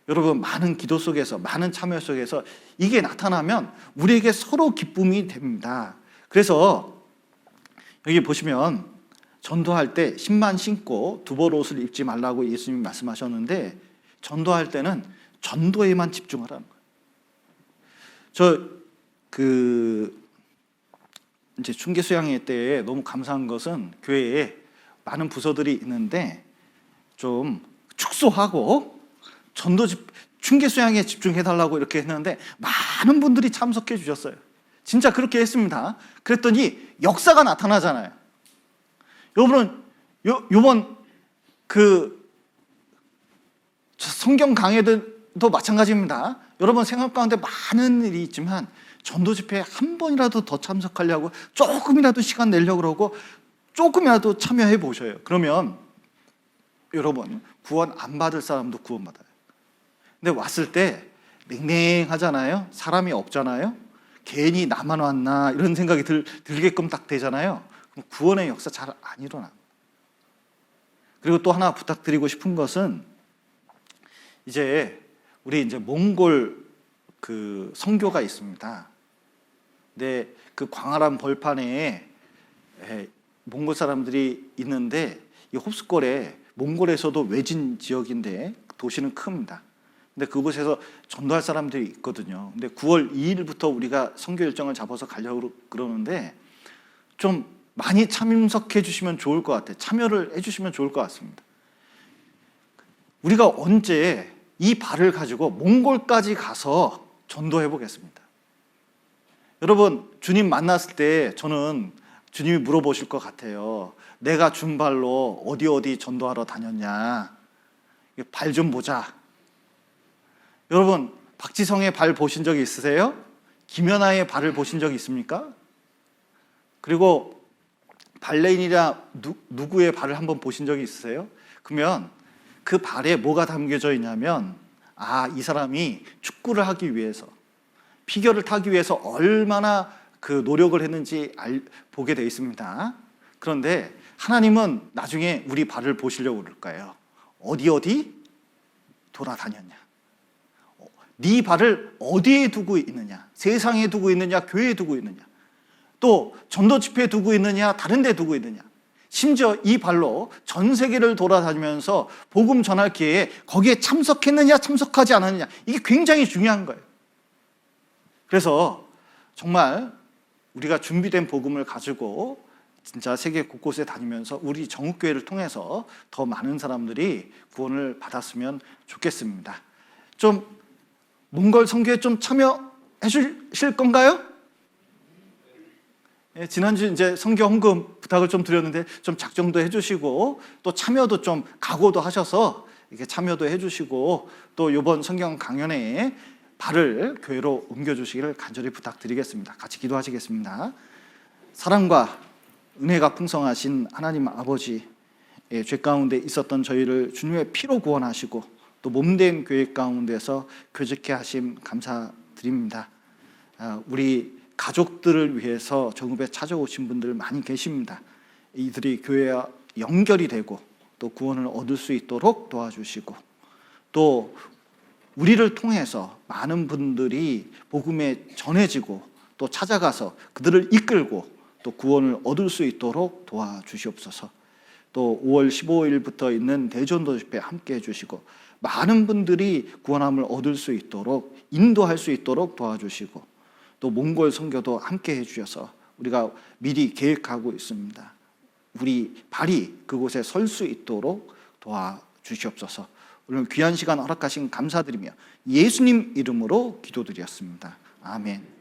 여러분, 많은 기도 속에서, 많은 참여 속에서 이게 나타나면 우리에게 서로 기쁨이 됩니다. 그래서 여기 보시면 전도할 때 신만 신고 두벌 옷을 입지 말라고 예수님이 말씀하셨는데, 전도할 때는 전도에만 집중하라는 거예요. 이제 충계 수양회 때 너무 감사한 것은 교회에 많은 부서들이 있는데 좀 축소하고 충계 수양에 집중해달라고 이렇게 했는데 많은 분들이 참석해 주셨어요. 진짜 그렇게 했습니다. 그랬더니 역사가 나타나잖아요. 여러분은 요번 그 성경 강해도 마찬가지입니다. 여러분 생각 가운데 많은 일이 있지만 전도 집회에 한 번이라도 더 참석하려고 조금이라도 시간 내려고 그러고 조금이라도 참여해 보셔요. 그러면 여러분 구원 안 받을 사람도 구원받아요. 근데 왔을 때 냉랭하잖아요. 사람이 없잖아요. 괜히 나만 왔나 이런 생각이 들게끔 딱 되잖아요. 그럼 구원의 역사 잘 안 일어나. 그리고 또 하나 부탁드리고 싶은 것은 우리 몽골 그 선교가 있습니다. 근데 그 광활한 벌판에 몽골 사람들이 있는데, 이 홉스골에 몽골에서도 외진 지역인데 도시는 큽니다. 근데 그곳에서 전도할 사람들이 있거든요. 근데 9월 2일부터 우리가 선교 일정을 잡아서 가려고 그러는데 좀 많이 참석해 주시면 좋을 것 같아요. 참여를 해 주시면 좋을 것 같습니다. 우리가 언제 이 발을 가지고 몽골까지 가서 전도해 보겠습니다. 여러분, 주님 만났을 때 저는 주님이 물어보실 것 같아요. 내가 준 발로 어디 전도하러 다녔냐? 발 좀 보자. 여러분, 박지성의 발 보신 적 있으세요? 김연아의 발을 보신 적 있습니까? 그리고 발레인이나 누구의 발을 한번 보신 적이 있으세요? 그러면 그 발에 뭐가 담겨져 있냐면, 이 사람이 축구를 하기 위해서, 피겨를 타기 위해서 얼마나 그 노력을 했는지 보게 되어 있습니다. 그런데 하나님은 나중에 우리 발을 보시려고 그럴 거예요. 어디 돌아다녔냐? 네 발을 어디에 두고 있느냐? 세상에 두고 있느냐? 교회에 두고 있느냐? 또 전도 집회에 두고 있느냐? 다른 데 두고 있느냐? 심지어 이 발로 전 세계를 돌아다니면서 복음 전할 기회에 거기에 참석했느냐? 참석하지 않았느냐? 이게 굉장히 중요한 거예요. 그래서 정말 우리가 준비된 복음을 가지고 진짜 세계 곳곳에 다니면서 우리 정읍교회를 통해서 더 많은 사람들이 구원을 받았으면 좋겠습니다. 좀 몽골 선교에 좀 참여해 주실 건가요? 지난주 이제 선교 헌금 부탁을 좀 드렸는데 좀 작정도 해주시고 또 참여도 좀 각오도 하셔서 이렇게 참여도 해주시고 또 이번 성경 강연회에 발을 교회로 옮겨주시기를 간절히 부탁드리겠습니다. 같이 기도하시겠습니다. 사랑과 은혜가 풍성하신 하나님 아버지, 죄 가운데 있었던 저희를 주님의 피로 구원하시고 또 몸된 교회 가운데서 교제케 하심 감사드립니다. 우리 가족들을 위해서 정읍에 찾아오신 분들 많이 계십니다. 이들이 교회와 연결이 되고 또 구원을 얻을 수 있도록 도와주시고, 또 우리를 통해서 많은 분들이 복음에 전해지고 또 찾아가서 그들을 이끌고 또 구원을 얻을 수 있도록 도와주시옵소서. 또 5월 15일부터 있는 대전도 집회 함께 해주시고 많은 분들이 구원함을 얻을 수 있도록 인도할 수 있도록 도와주시고, 또 몽골 선교도 함께 해주셔서 우리가 미리 계획하고 있습니다. 우리 발이 그곳에 설 수 있도록 도와주시옵소서. 오늘 귀한 시간 허락하신 감사드리며 예수님 이름으로 기도드렸습니다. 아멘.